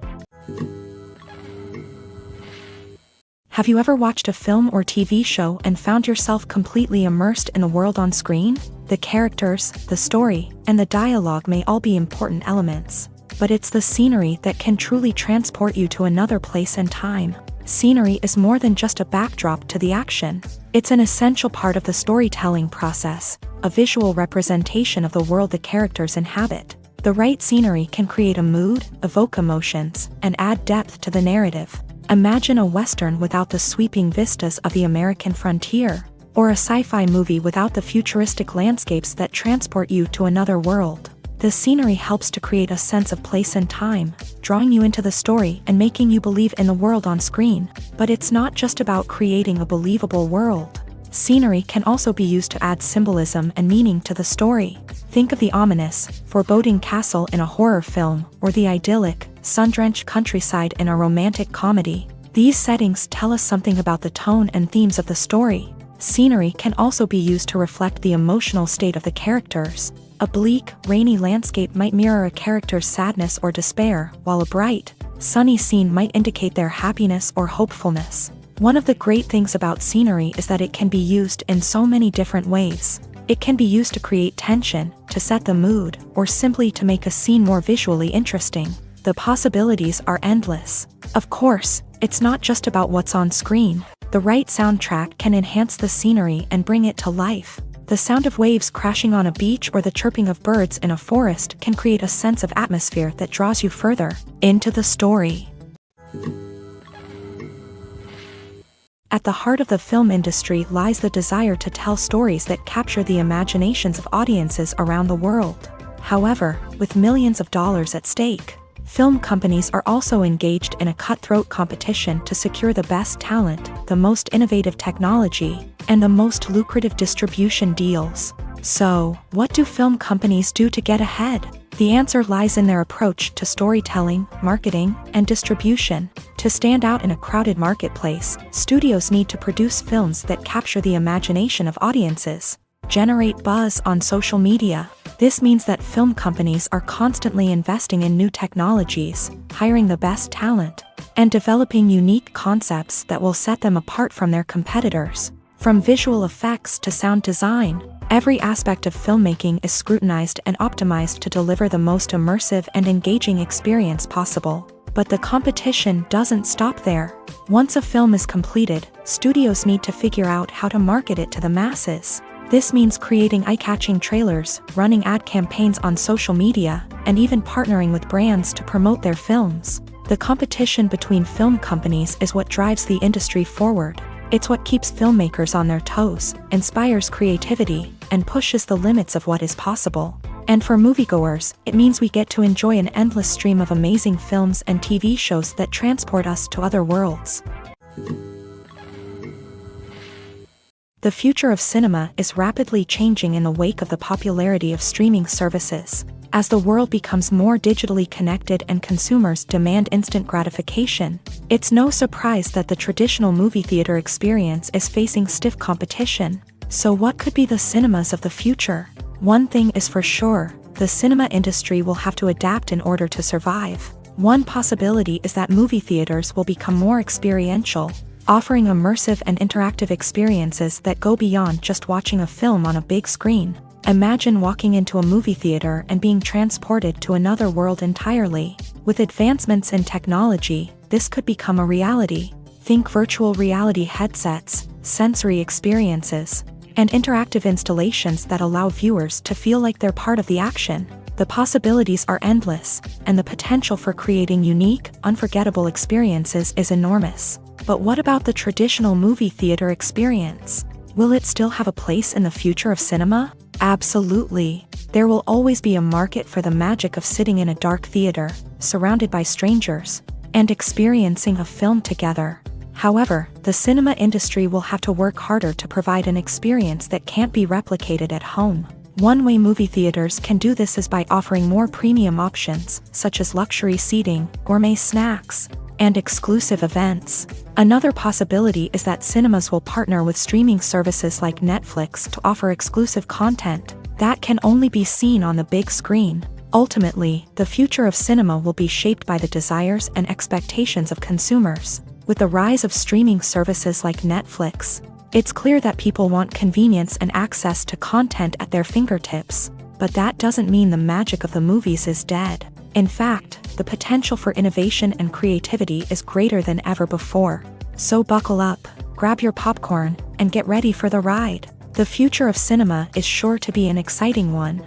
[SPEAKER 1] Have you ever watched a film or TV show and found yourself completely immersed in the world on screen? The characters, the story, and the dialogue may all be important elements, but it's the scenery that can truly transport you to another place and time. Scenery is more than just a backdrop to the action. It's an essential part of the storytelling process, a visual representation of the world the characters inhabit. The right scenery can create a mood, evoke emotions, and add depth to the narrative. Imagine a Western without the sweeping vistas of the American frontier, or a sci-fi movie without the futuristic landscapes that transport you to another world. The scenery helps to create a sense of place and time, drawing you into the story and making you believe in the world on screen. But it's not just about creating a believable world. Scenery can also be used to add symbolism and meaning to the story. Think of the ominous, foreboding castle in a horror film, or the idyllic, sun-drenched countryside in a romantic comedy. These settings tell us something about the tone and themes of the story. Scenery can also be used to reflect the emotional state of the characters. A bleak, rainy landscape might mirror a character's sadness or despair, while a bright, sunny scene might indicate their happiness or hopefulness. One of the great things about scenery is that it can be used in so many different ways. It can be used to create tension, to set the mood, or simply to make a scene more visually interesting. The possibilities are endless. Of course, it's not just about what's on screen. The right soundtrack can enhance the scenery and bring it to life. The sound of waves crashing on a beach or the chirping of birds in a forest can create a sense of atmosphere that draws you further into the story. At the heart of the film industry lies the desire to tell stories that capture the imaginations of audiences around the world. However, with millions of dollars at stake, film companies are also engaged in a cutthroat competition to secure the best talent, the most innovative technology, and the most lucrative distribution deals. So, what do film companies do to get ahead? The answer lies in their approach to storytelling, marketing, and distribution. To stand out in a crowded marketplace, studios need to produce films that capture the imagination of audiences, generate buzz on social media. This means that film companies are constantly investing in new technologies, hiring the best talent, and developing unique concepts that will set them apart from their competitors. From visual effects to sound design, every aspect of filmmaking is scrutinized and optimized to deliver the most immersive and engaging experience possible. But the competition doesn't stop there. Once a film is completed, studios need to figure out how to market it to the masses. This means creating eye-catching trailers, running ad campaigns on social media, and even partnering with brands to promote their films. The competition between film companies is what drives the industry forward. It's what keeps filmmakers on their toes, inspires creativity, and pushes the limits of what is possible. And for moviegoers, it means we get to enjoy an endless stream of amazing films and TV shows that transport us to other worlds. The future of cinema is rapidly changing in the wake of the popularity of streaming services. As the world becomes more digitally connected and consumers demand instant gratification, it's no surprise that the traditional movie theater experience is facing stiff competition. So what could be the cinemas of the future? One thing is for sure, the cinema industry will have to adapt in order to survive. One possibility is that movie theaters will become more experiential, offering immersive and interactive experiences that go beyond just watching a film on a big screen. Imagine walking into a movie theater and being transported to another world entirely. With advancements in technology, this could become a reality. Think virtual reality headsets, sensory experiences, and interactive installations that allow viewers to feel like they're part of the action. The possibilities are endless, and the potential for creating unique, unforgettable experiences is enormous. But what about the traditional movie theater experience? Will it still have a place in the future of cinema? Absolutely. There will always be a market for the magic of sitting in a dark theater, surrounded by strangers, and experiencing a film together. However, the cinema industry will have to work harder to provide an experience that can't be replicated at home. One way movie theaters can do this is by offering more premium options, such as luxury seating, gourmet snacks, and exclusive events. Another possibility is that cinemas will partner with streaming services like Netflix to offer exclusive content that can only be seen on the big screen. Ultimately, the future of cinema will be shaped by the desires and expectations of consumers. With the rise of streaming services like Netflix, it's clear that people want convenience and access to content at their fingertips. But that doesn't mean the magic of the movies is dead. In fact, the potential for innovation and creativity is greater than ever before. So buckle up, grab your popcorn, and get ready for the ride. The future of cinema is sure to be an exciting one.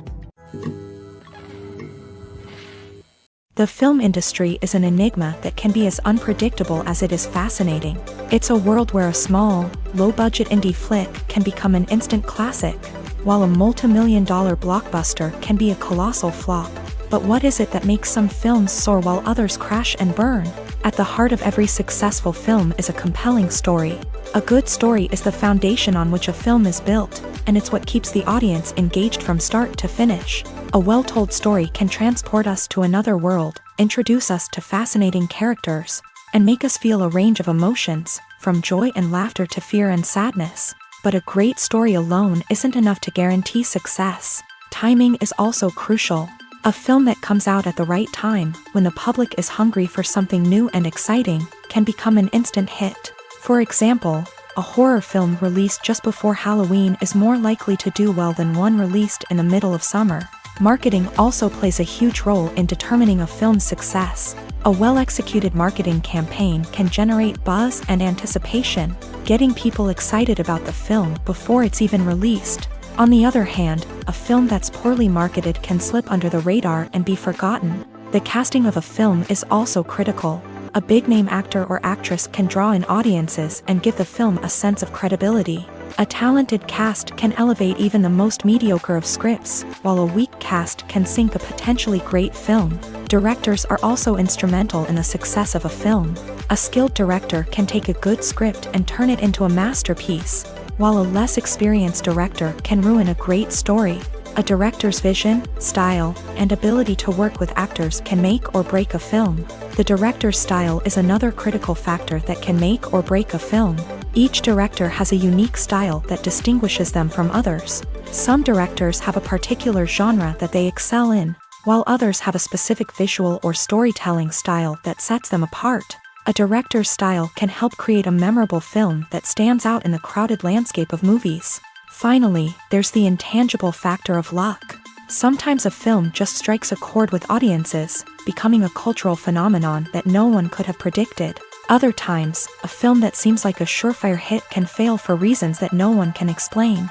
[SPEAKER 1] The film industry is an enigma that can be as unpredictable as it is fascinating. It's a world where a small, low-budget indie flick can become an instant classic, while a multi-million-dollar blockbuster can be a colossal flop. But what is it that makes some films soar while others crash and burn? At the heart of every successful film is a compelling story. A good story is the foundation on which a film is built, and it's what keeps the audience engaged from start to finish. A well-told story can transport us to another world, introduce us to fascinating characters, and make us feel a range of emotions, from joy and laughter to fear and sadness. But a great story alone isn't enough to guarantee success. Timing is also crucial. A film that comes out at the right time, when the public is hungry for something new and exciting, can become an instant hit. For example, a horror film released just before Halloween is more likely to do well than one released in the middle of summer. Marketing also plays a huge role in determining a film's success. A well-executed marketing campaign can generate buzz and anticipation, getting people excited about the film before it's even released. On the other hand, a film that's poorly marketed can slip under the radar and be forgotten. The casting of a film is also critical. A big-name actor or actress can draw in audiences and give the film a sense of credibility. A talented cast can elevate even the most mediocre of scripts, while a weak cast can sink a potentially great film. Directors are also instrumental in the success of a film. A skilled director can take a good script and turn it into a masterpiece, while a less experienced director can ruin a great story. A director's vision, style, and ability to work with actors can make or break a film. The director's style is another critical factor that can make or break a film. Each director has a unique style that distinguishes them from others. Some directors have a particular genre that they excel in, while others have a specific visual or storytelling style that sets them apart. A director's style can help create a memorable film that stands out in the crowded landscape of movies. Finally, there's the intangible factor of luck. Sometimes a film just strikes a chord with audiences, becoming a cultural phenomenon that no one could have predicted. Other times, a film that seems like a surefire hit can fail for reasons that no one can explain.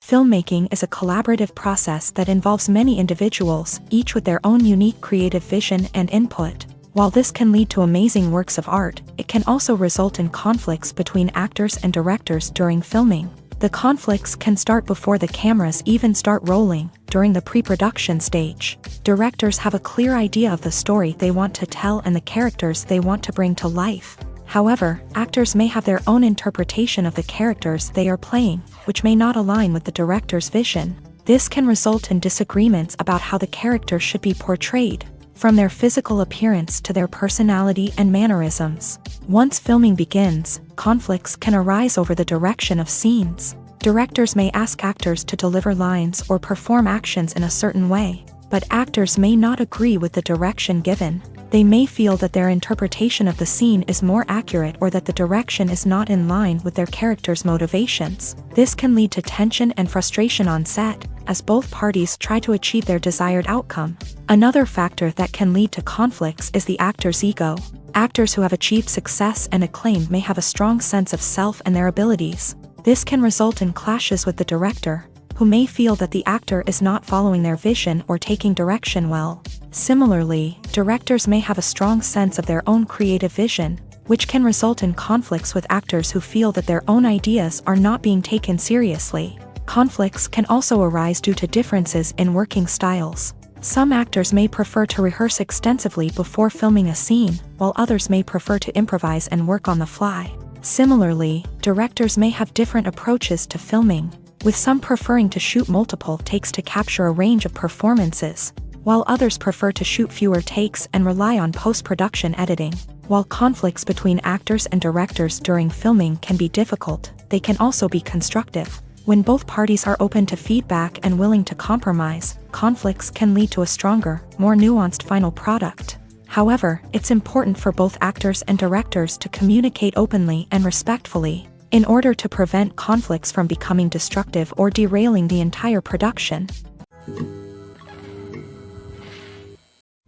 [SPEAKER 1] Filmmaking is a collaborative process that involves many individuals, each with their own unique creative vision and input. While this can lead to amazing works of art, it can also result in conflicts between actors and directors during filming. The conflicts can start before the cameras even start rolling, during the pre-production stage. Directors have a clear idea of the story they want to tell and the characters they want to bring to life. However, actors may have their own interpretation of the characters they are playing, which may not align with the director's vision. This can result in disagreements about how the character should be portrayed, from their physical appearance to their personality and mannerisms. Once filming begins, conflicts can arise over the direction of scenes. Directors may ask actors to deliver lines or perform actions in a certain way, but actors may not agree with the direction given. They may feel that their interpretation of the scene is more accurate or that the direction is not in line with their character's motivations. This can lead to tension and frustration on set, as both parties try to achieve their desired outcome. Another factor that can lead to conflicts is the actor's ego. Actors who have achieved success and acclaim may have a strong sense of self and their abilities. This can result in clashes with the director, who who may feel that the actor is not following their vision or taking direction well. Similarly, directors may have a strong sense of their own creative vision, which can result in conflicts with actors who feel that their own ideas are not being taken seriously. Conflicts can also arise due to differences in working styles. Some actors may prefer to rehearse extensively before filming a scene, while others may prefer to improvise and work on the fly. Similarly, directors may have different approaches to filming, with some preferring to shoot multiple takes to capture a range of performances, while others prefer to shoot fewer takes and rely on post-production editing. While conflicts between actors and directors during filming can be difficult, they can also be constructive. When both parties are open to feedback and willing to compromise, conflicts can lead to a stronger, more nuanced final product. However, it's important for both actors and directors to communicate openly and respectfully, in order to prevent conflicts from becoming destructive or derailing the entire production.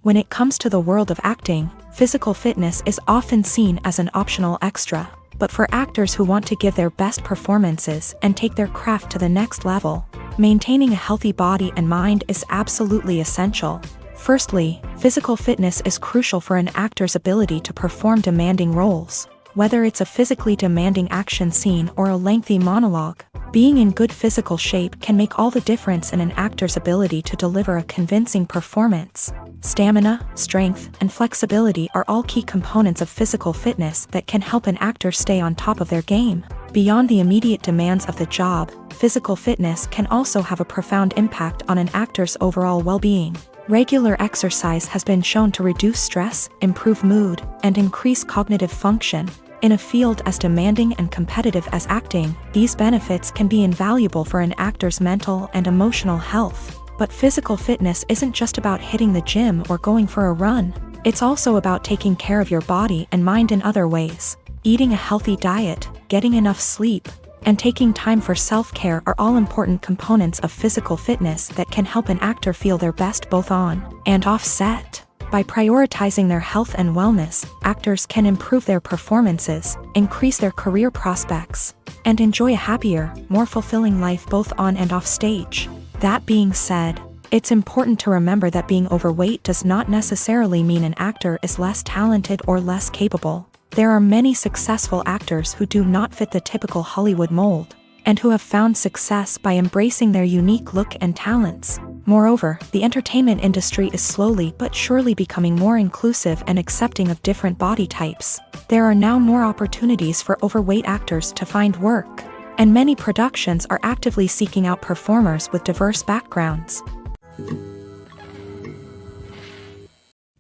[SPEAKER 1] When it comes to the world of acting, physical fitness is often seen as an optional extra. But for actors who want to give their best performances and take their craft to the next level, maintaining a healthy body and mind is absolutely essential. Firstly, physical fitness is crucial for an actor's ability to perform demanding roles. Whether it's a physically demanding action scene or a lengthy monologue, being in good physical shape can make all the difference in an actor's ability to deliver a convincing performance. Stamina, strength, and flexibility are all key components of physical fitness that can help an actor stay on top of their game. Beyond the immediate demands of the job, physical fitness can also have a profound impact on an actor's overall well-being. Regular exercise has been shown to reduce stress, improve mood, and increase cognitive function. In a field as demanding and competitive as acting, these benefits can be invaluable for an actor's mental and emotional health. But physical fitness isn't just about hitting the gym or going for a run. It's also about taking care of your body and mind in other ways. Eating a healthy diet, getting enough sleep, and taking time for self-care are all important components of physical fitness that can help an actor feel their best both on and off set. By prioritizing their health and wellness, actors can improve their performances, increase their career prospects, and enjoy a happier, more fulfilling life both on and off stage. That being said, it's important to remember that being overweight does not necessarily mean an actor is less talented or less capable. There are many successful actors who do not fit the typical Hollywood mold, and who have found success by embracing their unique look and talents. Moreover, the entertainment industry is slowly but surely becoming more inclusive and accepting of different body types. There are now more opportunities for overweight actors to find work, and many productions are actively seeking out performers with diverse backgrounds.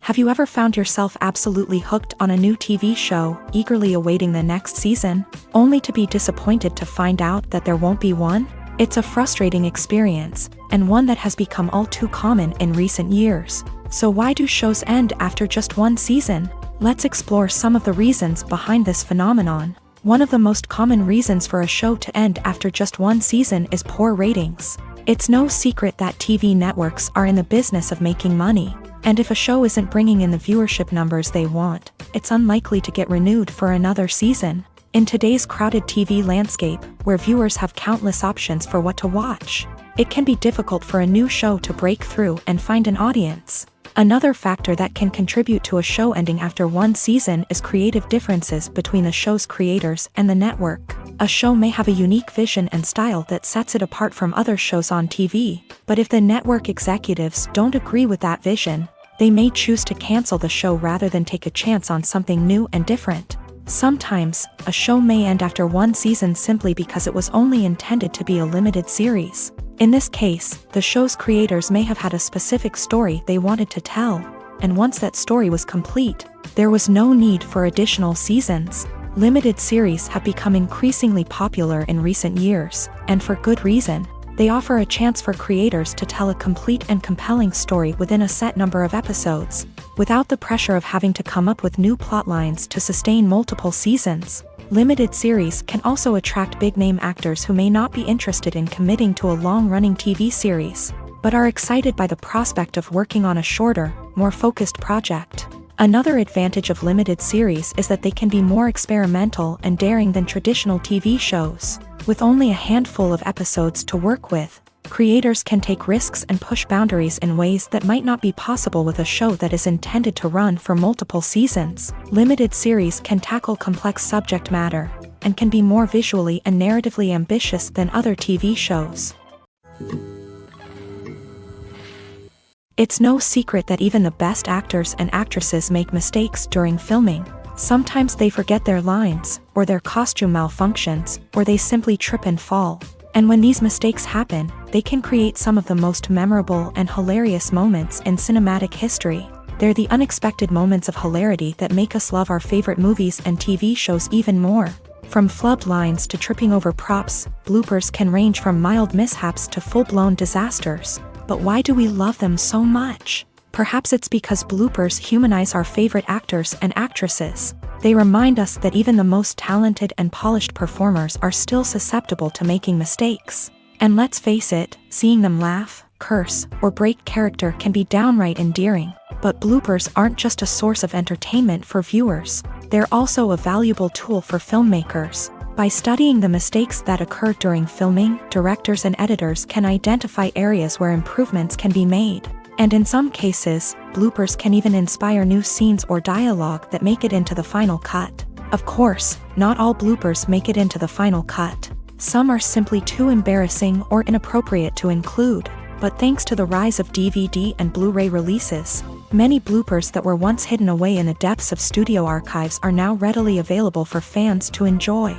[SPEAKER 1] Have you ever found yourself absolutely hooked on a new TV show, eagerly awaiting the next season, only to be disappointed to find out that there won't be one? It's a frustrating experience, and one that has become all too common in recent years. So why do shows end after just one season? Let's explore some of the reasons behind this phenomenon. One of the most common reasons for a show to end after just one season is poor ratings. It's no secret that TV networks are in the business of making money, and if a show isn't bringing in the viewership numbers they want, it's unlikely to get renewed for another season. In today's crowded TV landscape, where viewers have countless options for what to watch, it can be difficult for a new show to break through and find an audience. Another factor that can contribute to a show ending after one season is creative differences between the show's creators and the network. A show may have a unique vision and style that sets it apart from other shows on TV, but if the network executives don't agree with that vision, they may choose to cancel the show rather than take a chance on something new and different. Sometimes, a show may end after one season simply because it was only intended to be a limited series. In this case, the show's creators may have had a specific story they wanted to tell, and once that story was complete, there was no need for additional seasons. Limited series have become increasingly popular in recent years, and for good reason. They offer a chance for creators to tell a complete and compelling story within a set number of episodes, without the pressure of having to come up with new plotlines to sustain multiple seasons. Limited series can also attract big-name actors who may not be interested in committing to a long-running TV series, but are excited by the prospect of working on a shorter, more focused project. Another advantage of limited series is that they can be more experimental and daring than traditional TV shows. With only a handful of episodes to work with, Creators can take risks and push boundaries in ways that might not be possible with a show that is intended to run for multiple seasons. Limited series can tackle complex subject matter and can be more visually and narratively ambitious than other TV shows. It's no secret that even the best actors and actresses make mistakes during filming. Sometimes they forget their lines, or their costume malfunctions, or they simply trip and fall. And when these mistakes happen, they can create some of the most memorable and hilarious moments in cinematic history. They're the unexpected moments of hilarity that make us love our favorite movies and TV shows even more. From flubbed lines to tripping over props, bloopers can range from mild mishaps to full-blown disasters. But why do we love them so much? Perhaps it's because bloopers humanize our favorite actors and actresses. They remind us that even the most talented and polished performers are still susceptible to making mistakes. And let's face it, seeing them laugh, curse, or break character can be downright endearing. But bloopers aren't just a source of entertainment for viewers. They're also a valuable tool for filmmakers. By studying the mistakes that occur during filming, directors and editors can identify areas where improvements can be made. And in some cases, bloopers can even inspire new scenes or dialogue that make it into the final cut. Of course, not all bloopers make it into the final cut. Some are simply too embarrassing or inappropriate to include. But thanks to the rise of DVD and Blu-ray releases, many bloopers that were once hidden away in the depths of studio archives are now readily available for fans to enjoy.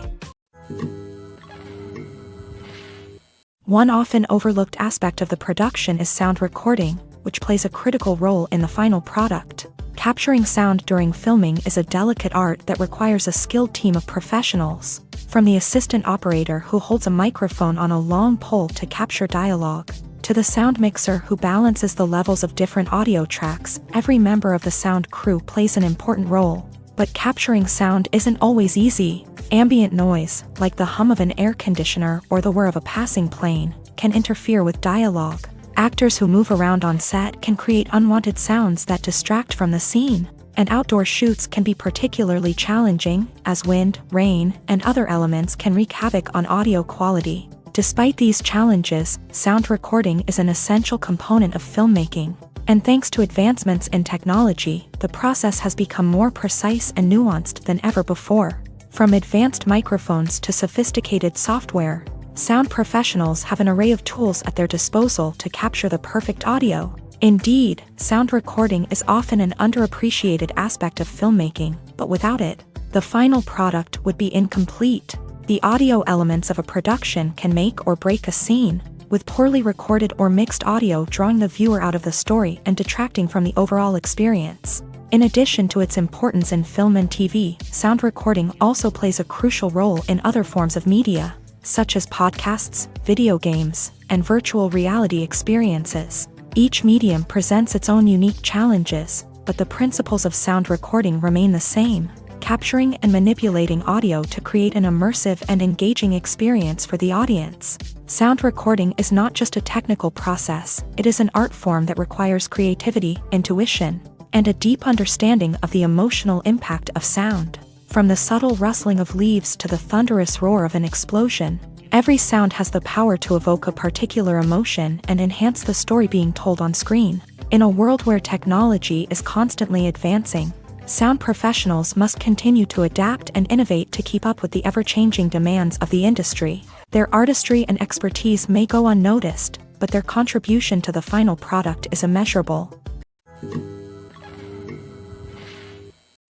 [SPEAKER 1] One often overlooked aspect of the production is sound recording, which plays a critical role in the final product. Capturing sound during filming is a delicate art that requires a skilled team of professionals. From the assistant operator who holds a microphone on a long pole to capture dialogue, to the sound mixer who balances the levels of different audio tracks, every member of the sound crew plays an important role. But capturing sound isn't always easy. Ambient noise, like the hum of an air conditioner or the whir of a passing plane, can interfere with dialogue. Actors who move around on set can create unwanted sounds that distract from the scene. And outdoor shoots can be particularly challenging, as wind, rain, and other elements can wreak havoc on audio quality. Despite these challenges, sound recording is an essential component of filmmaking. And thanks to advancements in technology, the process has become more precise and nuanced than ever before. From advanced microphones to sophisticated software, sound professionals have an array of tools at their disposal to capture the perfect audio. Indeed, sound recording is often an underappreciated aspect of filmmaking, but without it, the final product would be incomplete. The audio elements of a production can make or break a scene, with poorly recorded or mixed audio drawing the viewer out of the story and detracting from the overall experience. In addition to its importance in film and TV, sound recording also plays a crucial role in other forms of media, such as podcasts, video games, and virtual reality experiences. Each medium presents its own unique challenges, but the principles of sound recording remain the same, capturing and manipulating audio to create an immersive and engaging experience for the audience. Sound recording is not just a technical process, it is an art form that requires creativity, intuition, and a deep understanding of the emotional impact of sound. From the subtle rustling of leaves to the thunderous roar of an explosion, every sound has the power to evoke a particular emotion and enhance the story being told on screen. In a world where technology is constantly advancing, sound professionals must continue to adapt and innovate to keep up with the ever-changing demands of the industry. Their artistry and expertise may go unnoticed, but their contribution to the final product is immeasurable.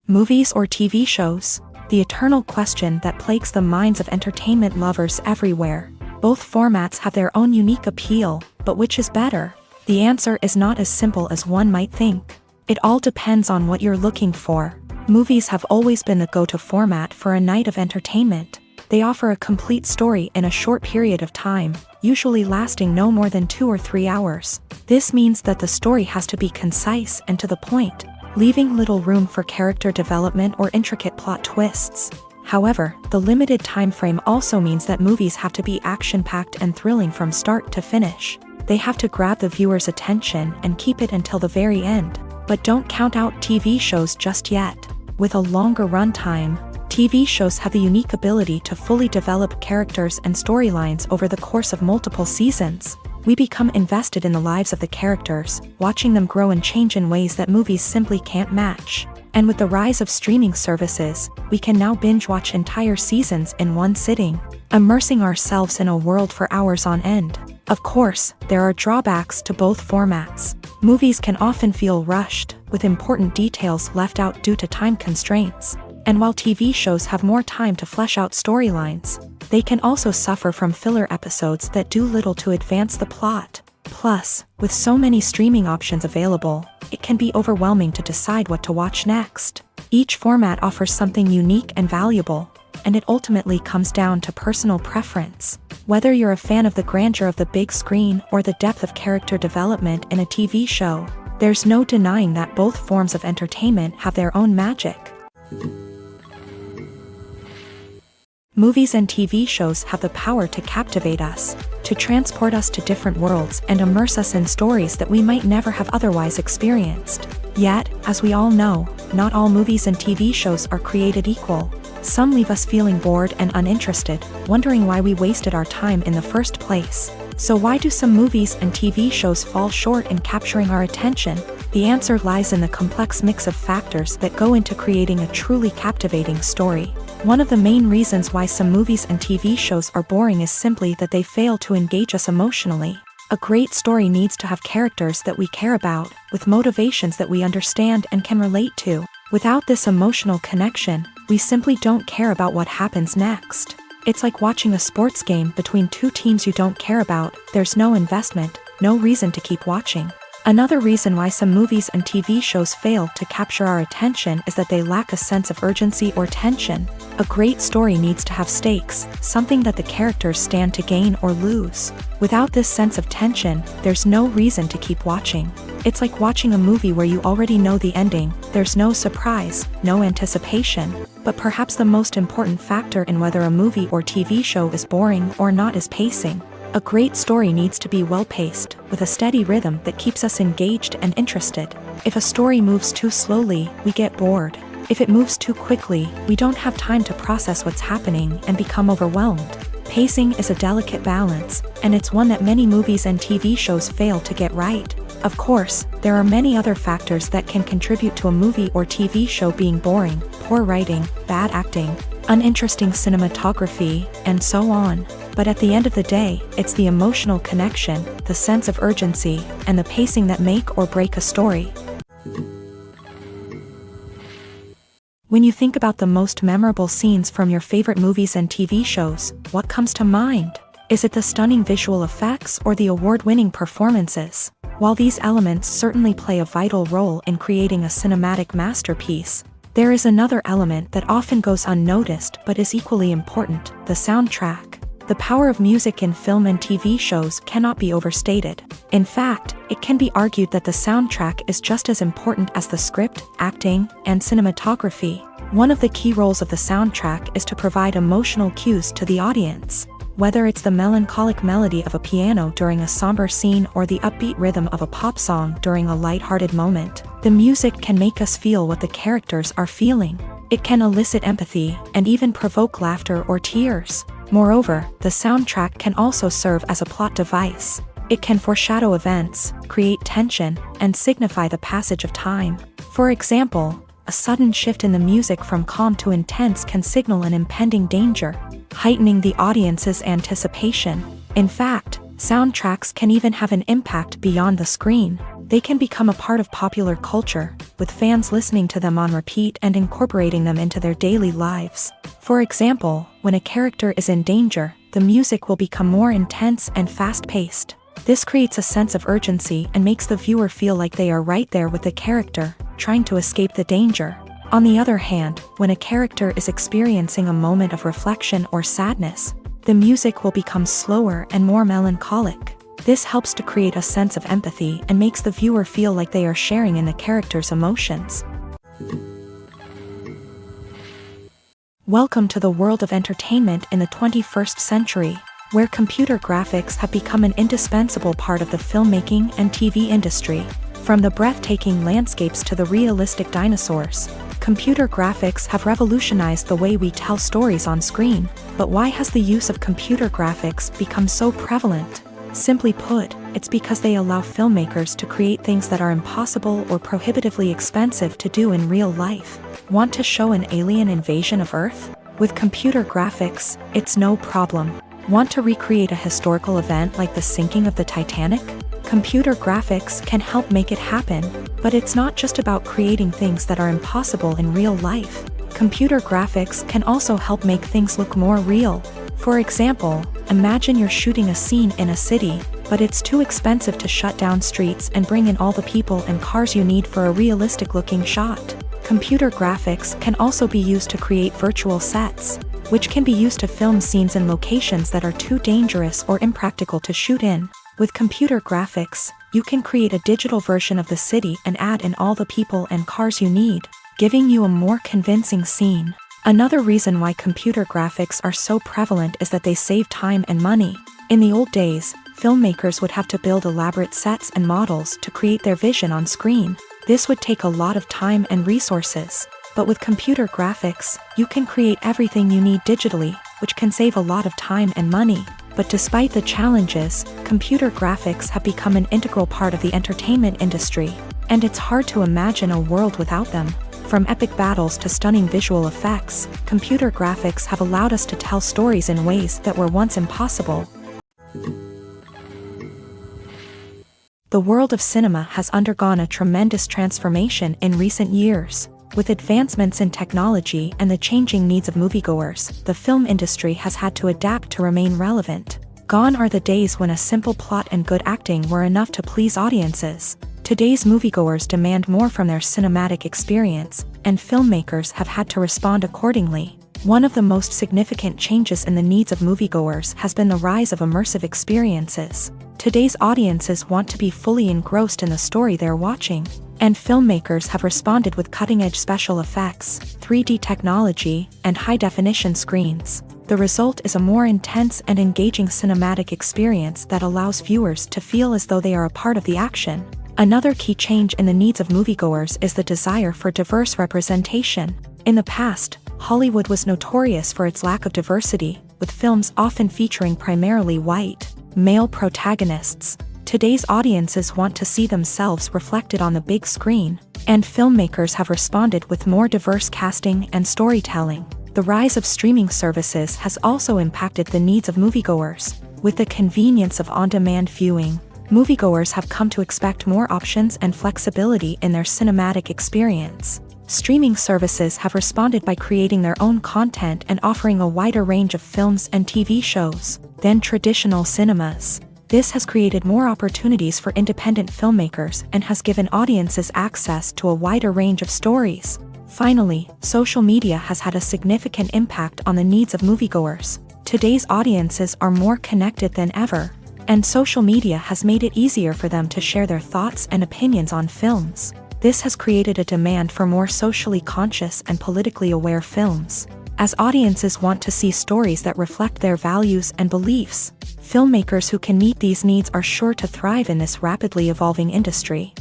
[SPEAKER 1] Movies or TV shows? The eternal question that plagues the minds of entertainment lovers everywhere. Both formats have their own unique appeal, but which is better? The answer is not as simple as one might think. It all depends on what you're looking for. Movies have always been the go-to format for a night of entertainment. They offer a complete story in a short period of time, usually lasting no more than 2 or 3 hours. This means that the story has to be concise and to the point, leaving little room for character development or intricate plot twists. However, the limited time frame also means that movies have to be action-packed and thrilling from start to finish. They have to grab the viewer's attention and keep it until the very end. But don't count out TV shows just yet. With a longer runtime, TV shows have the unique ability to fully develop characters and storylines over the course of multiple seasons. We become invested in the lives of the characters, watching them grow and change in ways that movies simply can't match. And with the rise of streaming services, we can now binge-watch entire seasons in one sitting, immersing ourselves in a world for hours on end. Of course, there are drawbacks to both formats. Movies can often feel rushed, with important details left out due to time constraints. And while TV shows have more time to flesh out storylines, they can also suffer from filler episodes that do little to advance the plot. Plus, with so many streaming options available, it can be overwhelming to decide what to watch next. Each format offers something unique and valuable, and it ultimately comes down to personal preference. Whether you're a fan of the grandeur of the big screen or the depth of character development in a TV show, there's no denying that both forms of entertainment have their own magic. Movies and TV shows have the power to captivate us, to transport us to different worlds and immerse us in stories that we might never have otherwise experienced. Yet, as we all know, not all movies and TV shows are created equal. Some leave us feeling bored and uninterested, wondering why we wasted our time in the first place. So why do some movies and TV shows fall short in capturing our attention? The answer lies in the complex mix of factors that go into creating a truly captivating story. One of the main reasons why some movies and TV shows are boring is simply that they fail to engage us emotionally. A great story needs to have characters that we care about, with motivations that we understand and can relate to. Without this emotional connection, we simply don't care about what happens next. It's like watching a sports game between two teams you don't care about. There's no investment, no reason to keep watching. Another reason why some movies and TV shows fail to capture our attention is that they lack a sense of urgency or tension. A great story needs to have stakes, something that the characters stand to gain or lose. Without this sense of tension, there's no reason to keep watching. It's like watching a movie where you already know the ending. There's no surprise, no anticipation. But perhaps the most important factor in whether a movie or TV show is boring or not is pacing. A great story needs to be well-paced, with a steady rhythm that keeps us engaged and interested. If a story moves too slowly, we get bored. If it moves too quickly, we don't have time to process what's happening and become overwhelmed. Pacing is a delicate balance, and it's one that many movies and TV shows fail to get right. Of course, there are many other factors that can contribute to a movie or TV show being boring: poor writing, bad acting, uninteresting cinematography, and so on. But at the end of the day, it's the emotional connection, the sense of urgency, and the pacing that make or break a story. When you think about the most memorable scenes from your favorite movies and TV shows, what comes to mind? Is it the stunning visual effects or the award-winning performances? While these elements certainly play a vital role in creating a cinematic masterpiece, there is another element that often goes unnoticed but is equally important: the soundtrack. The power of music in film and TV shows cannot be overstated. In fact, it can be argued that the soundtrack is just as important as the script, acting, and cinematography. One of the key roles of the soundtrack is to provide emotional cues to the audience. Whether it's the melancholic melody of a piano during a somber scene or the upbeat rhythm of a pop song during a lighthearted moment, the music can make us feel what the characters are feeling. It can elicit empathy and even provoke laughter or tears. Moreover, the soundtrack can also serve as a plot device. It can foreshadow events, create tension, and signify the passage of time. For example, a sudden shift in the music from calm to intense can signal an impending danger, heightening the audience's anticipation. In fact, soundtracks can even have an impact beyond the screen. They can become a part of popular culture, with fans listening to them on repeat and incorporating them into their daily lives. For example, when a character is in danger, the music will become more intense and fast-paced. This creates a sense of urgency and makes the viewer feel like they are right there with the character, trying to escape the danger. On the other hand, when a character is experiencing a moment of reflection or sadness, the music will become slower and more melancholic. This helps to create a sense of empathy and makes the viewer feel like they are sharing in the character's emotions. Welcome to the world of entertainment in the 21st century, where computer graphics have become an indispensable part of the filmmaking and TV industry. From the breathtaking landscapes to the realistic dinosaurs, computer graphics have revolutionized the way we tell stories on screen. But why has the use of computer graphics become so prevalent? Simply put, it's because they allow filmmakers to create things that are impossible or prohibitively expensive to do in real life. Want to show an alien invasion of Earth? With computer graphics, it's no problem. Want to recreate a historical event like the sinking of the Titanic? Computer graphics can help make it happen, but it's not just about creating things that are impossible in real life. Computer graphics can also help make things look more real. For example, imagine you're shooting a scene in a city, but it's too expensive to shut down streets and bring in all the people and cars you need for a realistic-looking shot. Computer graphics can also be used to create virtual sets, which can be used to film scenes in locations that are too dangerous or impractical to shoot in. With computer graphics, you can create a digital version of the city and add in all the people and cars you need, giving you a more convincing scene. Another reason why computer graphics are so prevalent is that they save time and money. In the old days, filmmakers would have to build elaborate sets and models to create their vision on screen. This would take a lot of time and resources. But with computer graphics, you can create everything you need digitally, which can save a lot of time and money. But despite the challenges, computer graphics have become an integral part of the entertainment industry, and it's hard to imagine a world without them. From epic battles to stunning visual effects, computer graphics have allowed us to tell stories in ways that were once impossible. The world of cinema has undergone a tremendous transformation in recent years. With advancements in technology and the changing needs of moviegoers, the film industry has had to adapt to remain relevant. Gone are the days when a simple plot and good acting were enough to please audiences. Today's moviegoers demand more from their cinematic experience, and filmmakers have had to respond accordingly. One of the most significant changes in the needs of moviegoers has been the rise of immersive experiences. Today's audiences want to be fully engrossed in the story they're watching, and filmmakers have responded with cutting-edge special effects, 3D technology, and high-definition screens. The result is a more intense and engaging cinematic experience that allows viewers to feel as though they are a part of the action. Another key change in the needs of moviegoers is the desire for diverse representation. In the past, Hollywood was notorious for its lack of diversity, with films often featuring primarily white, male protagonists. Today's audiences want to see themselves reflected on the big screen, and filmmakers have responded with more diverse casting and storytelling. The rise of streaming services has also impacted the needs of moviegoers. With the convenience of on-demand viewing, moviegoers have come to expect more options and flexibility in their cinematic experience. Streaming services have responded by creating their own content and offering a wider range of films and TV shows than traditional cinemas. This has created more opportunities for independent filmmakers and has given audiences access to a wider range of stories. Finally, social media has had a significant impact on the needs of moviegoers. Today's audiences are more connected than ever, and social media has made it easier for them to share their thoughts and opinions on films. This has created a demand for more socially conscious and politically aware films. As audiences want to see stories that reflect their values and beliefs, filmmakers who can meet these needs are sure to thrive in this rapidly evolving industry.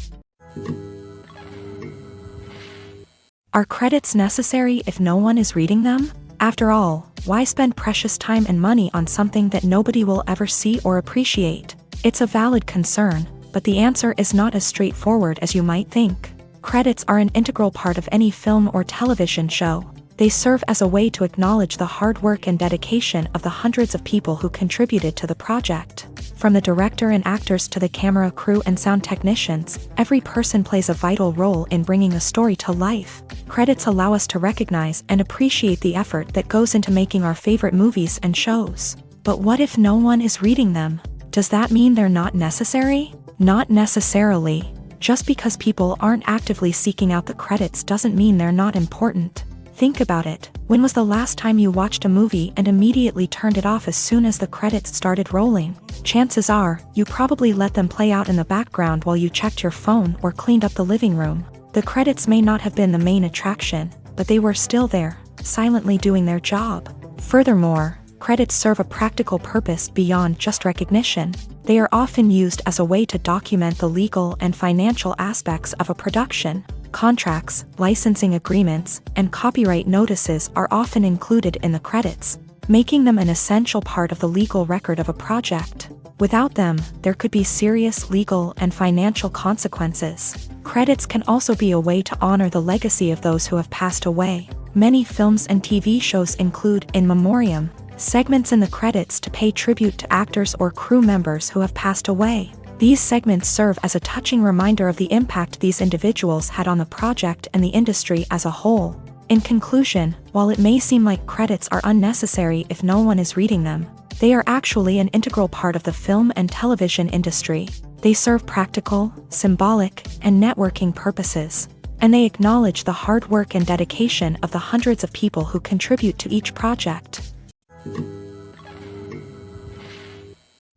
[SPEAKER 1] Are credits necessary if no one is reading them? After all, why spend precious time and money on something that nobody will ever see or appreciate? It's a valid concern, but the answer is not as straightforward as you might think. Credits are an integral part of any film or television show. They serve as a way to acknowledge the hard work and dedication of the hundreds of people who contributed to the project. From the director and actors to the camera crew and sound technicians, every person plays a vital role in bringing a story to life. Credits allow us to recognize and appreciate the effort that goes into making our favorite movies and shows. But what if no one is reading them? Does that mean they're not necessary? Not necessarily. Just because people aren't actively seeking out the credits doesn't mean they're not important. Think about it. When was the last time you watched a movie and immediately turned it off as soon as the credits started rolling? Chances are, you probably let them play out in the background while you checked your phone or cleaned up the living room. The credits may not have been the main attraction, but they were still there, silently doing their job. Furthermore, credits serve a practical purpose beyond just recognition. They are often used as a way to document the legal and financial aspects of a production. Contracts, licensing agreements, and copyright notices are often included in the credits, making them an essential part of the legal record of a project. Without them, there could be serious legal and financial consequences. Credits can also be a way to honor the legacy of those who have passed away. Many films and TV shows include in memoriam segments in the credits to pay tribute to actors or crew members who have passed away. These segments serve as a touching reminder of the impact these individuals had on the project and the industry as a whole. In conclusion, while it may seem like credits are unnecessary if no one is reading them, they are actually an integral part of the film and television industry. They serve practical, symbolic, and networking purposes, and they acknowledge the hard work and dedication of the hundreds of people who contribute to each project.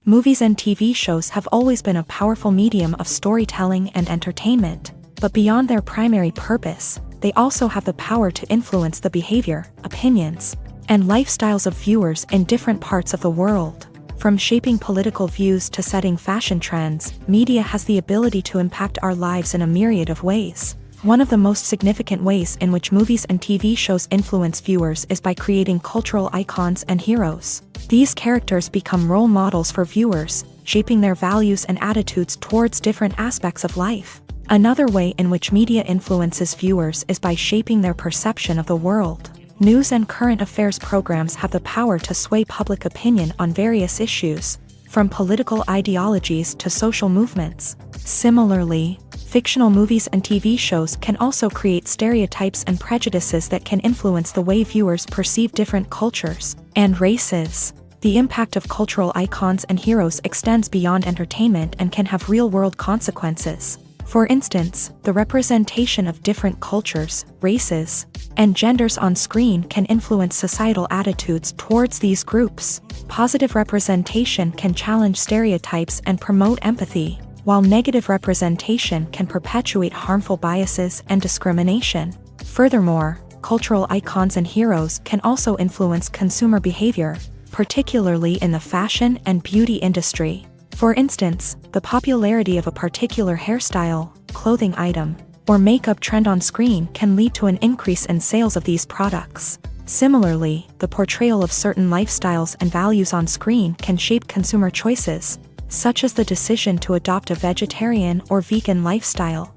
[SPEAKER 1] Movies and TV shows have always been a powerful medium of storytelling and entertainment, but beyond their primary purpose, they also have the power to influence the behavior, opinions, and lifestyles of viewers in different parts of the world. From shaping political views to setting fashion trends, media has the ability to impact our lives in a myriad of ways. One of the most significant ways in which movies and TV shows influence viewers is by creating cultural icons and heroes. These characters become role models for viewers, shaping their values and attitudes towards different aspects of life. Another way in which media influences viewers is by shaping their perception of the world. News and current affairs programs have the power to sway public opinion on various issues, from political ideologies to social movements. Similarly, fictional movies and TV shows can also create stereotypes and prejudices that can influence the way viewers perceive different cultures and races. The impact of cultural icons and heroes extends beyond entertainment and can have real-world consequences. For instance, the representation of different cultures, races, and genders on screen can influence societal attitudes towards these groups. Positive representation can challenge stereotypes and promote empathy, while negative representation can perpetuate harmful biases and discrimination. Furthermore, cultural icons and heroes can also influence consumer behavior, particularly in the fashion and beauty industry. For instance, the popularity of a particular hairstyle, clothing item, or makeup trend on screen can lead to an increase in sales of these products. Similarly, the portrayal of certain lifestyles and values on screen can shape consumer choices, such as the decision to adopt a vegetarian or vegan lifestyle.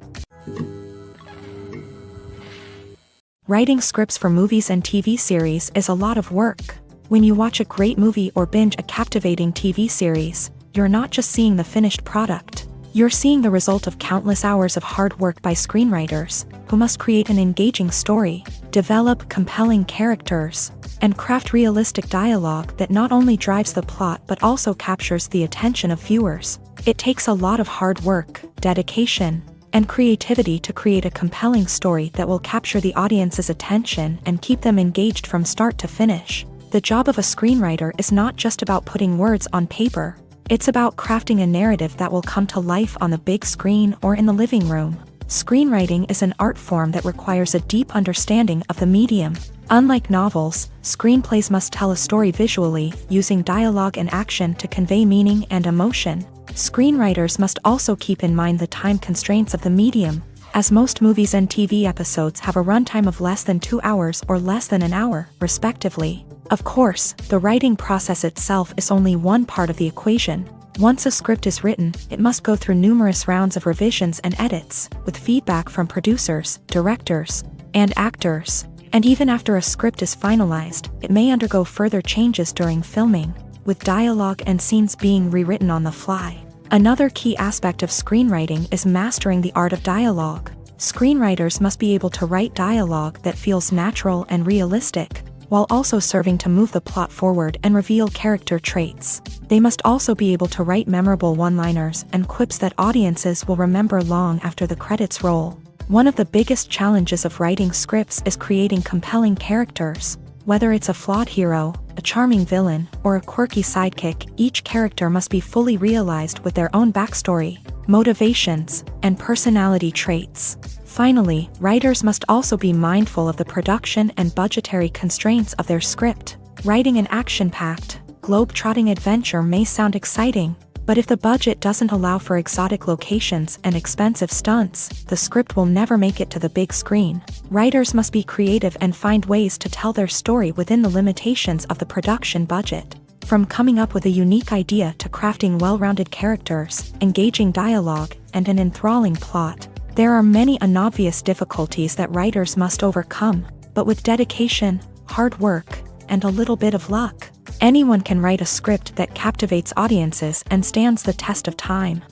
[SPEAKER 1] Writing scripts for movies and TV series is a lot of work. When you watch a great movie or binge a captivating TV series, you're not just seeing the finished product. You're seeing the result of countless hours of hard work by screenwriters, who must create an engaging story, develop compelling characters, and craft realistic dialogue that not only drives the plot but also captures the attention of viewers. It takes a lot of hard work, dedication, and creativity to create a compelling story that will capture the audience's attention and keep them engaged from start to finish. The job of a screenwriter is not just about putting words on paper. It's about crafting a narrative that will come to life on the big screen or in the living room. Screenwriting is an art form that requires a deep understanding of the medium. Unlike novels, screenplays must tell a story visually, using dialogue and action to convey meaning and emotion. Screenwriters must also keep in mind the time constraints of the medium, as most movies and TV episodes have a runtime of less than 2 hours or less than an hour, respectively. Of course, the writing process itself is only one part of the equation. Once a script is written, it must go through numerous rounds of revisions and edits, with feedback from producers, directors, and actors. And even after a script is finalized, it may undergo further changes during filming, with dialogue and scenes being rewritten on the fly. Another key aspect of screenwriting is mastering the art of dialogue. Screenwriters must be able to write dialogue that feels natural and realistic, while also serving to move the plot forward and reveal character traits. They must also be able to write memorable one-liners and quips that audiences will remember long after the credits roll. One of the biggest challenges of writing scripts is creating compelling characters. Whether it's a flawed hero, a charming villain, or a quirky sidekick, each character must be fully realized with their own backstory, motivations, and personality traits. Finally, writers must also be mindful of the production and budgetary constraints of their script. Writing an action-packed, globe-trotting adventure may sound exciting, but if the budget doesn't allow for exotic locations and expensive stunts, the script will never make it to the big screen. Writers must be creative and find ways to tell their story within the limitations of the production budget. From coming up with a unique idea to crafting well-rounded characters, engaging dialogue, and an enthralling plot, there are many unobvious difficulties that writers must overcome, but with dedication, hard work, and a little bit of luck, anyone can write a script that captivates audiences and stands the test of time.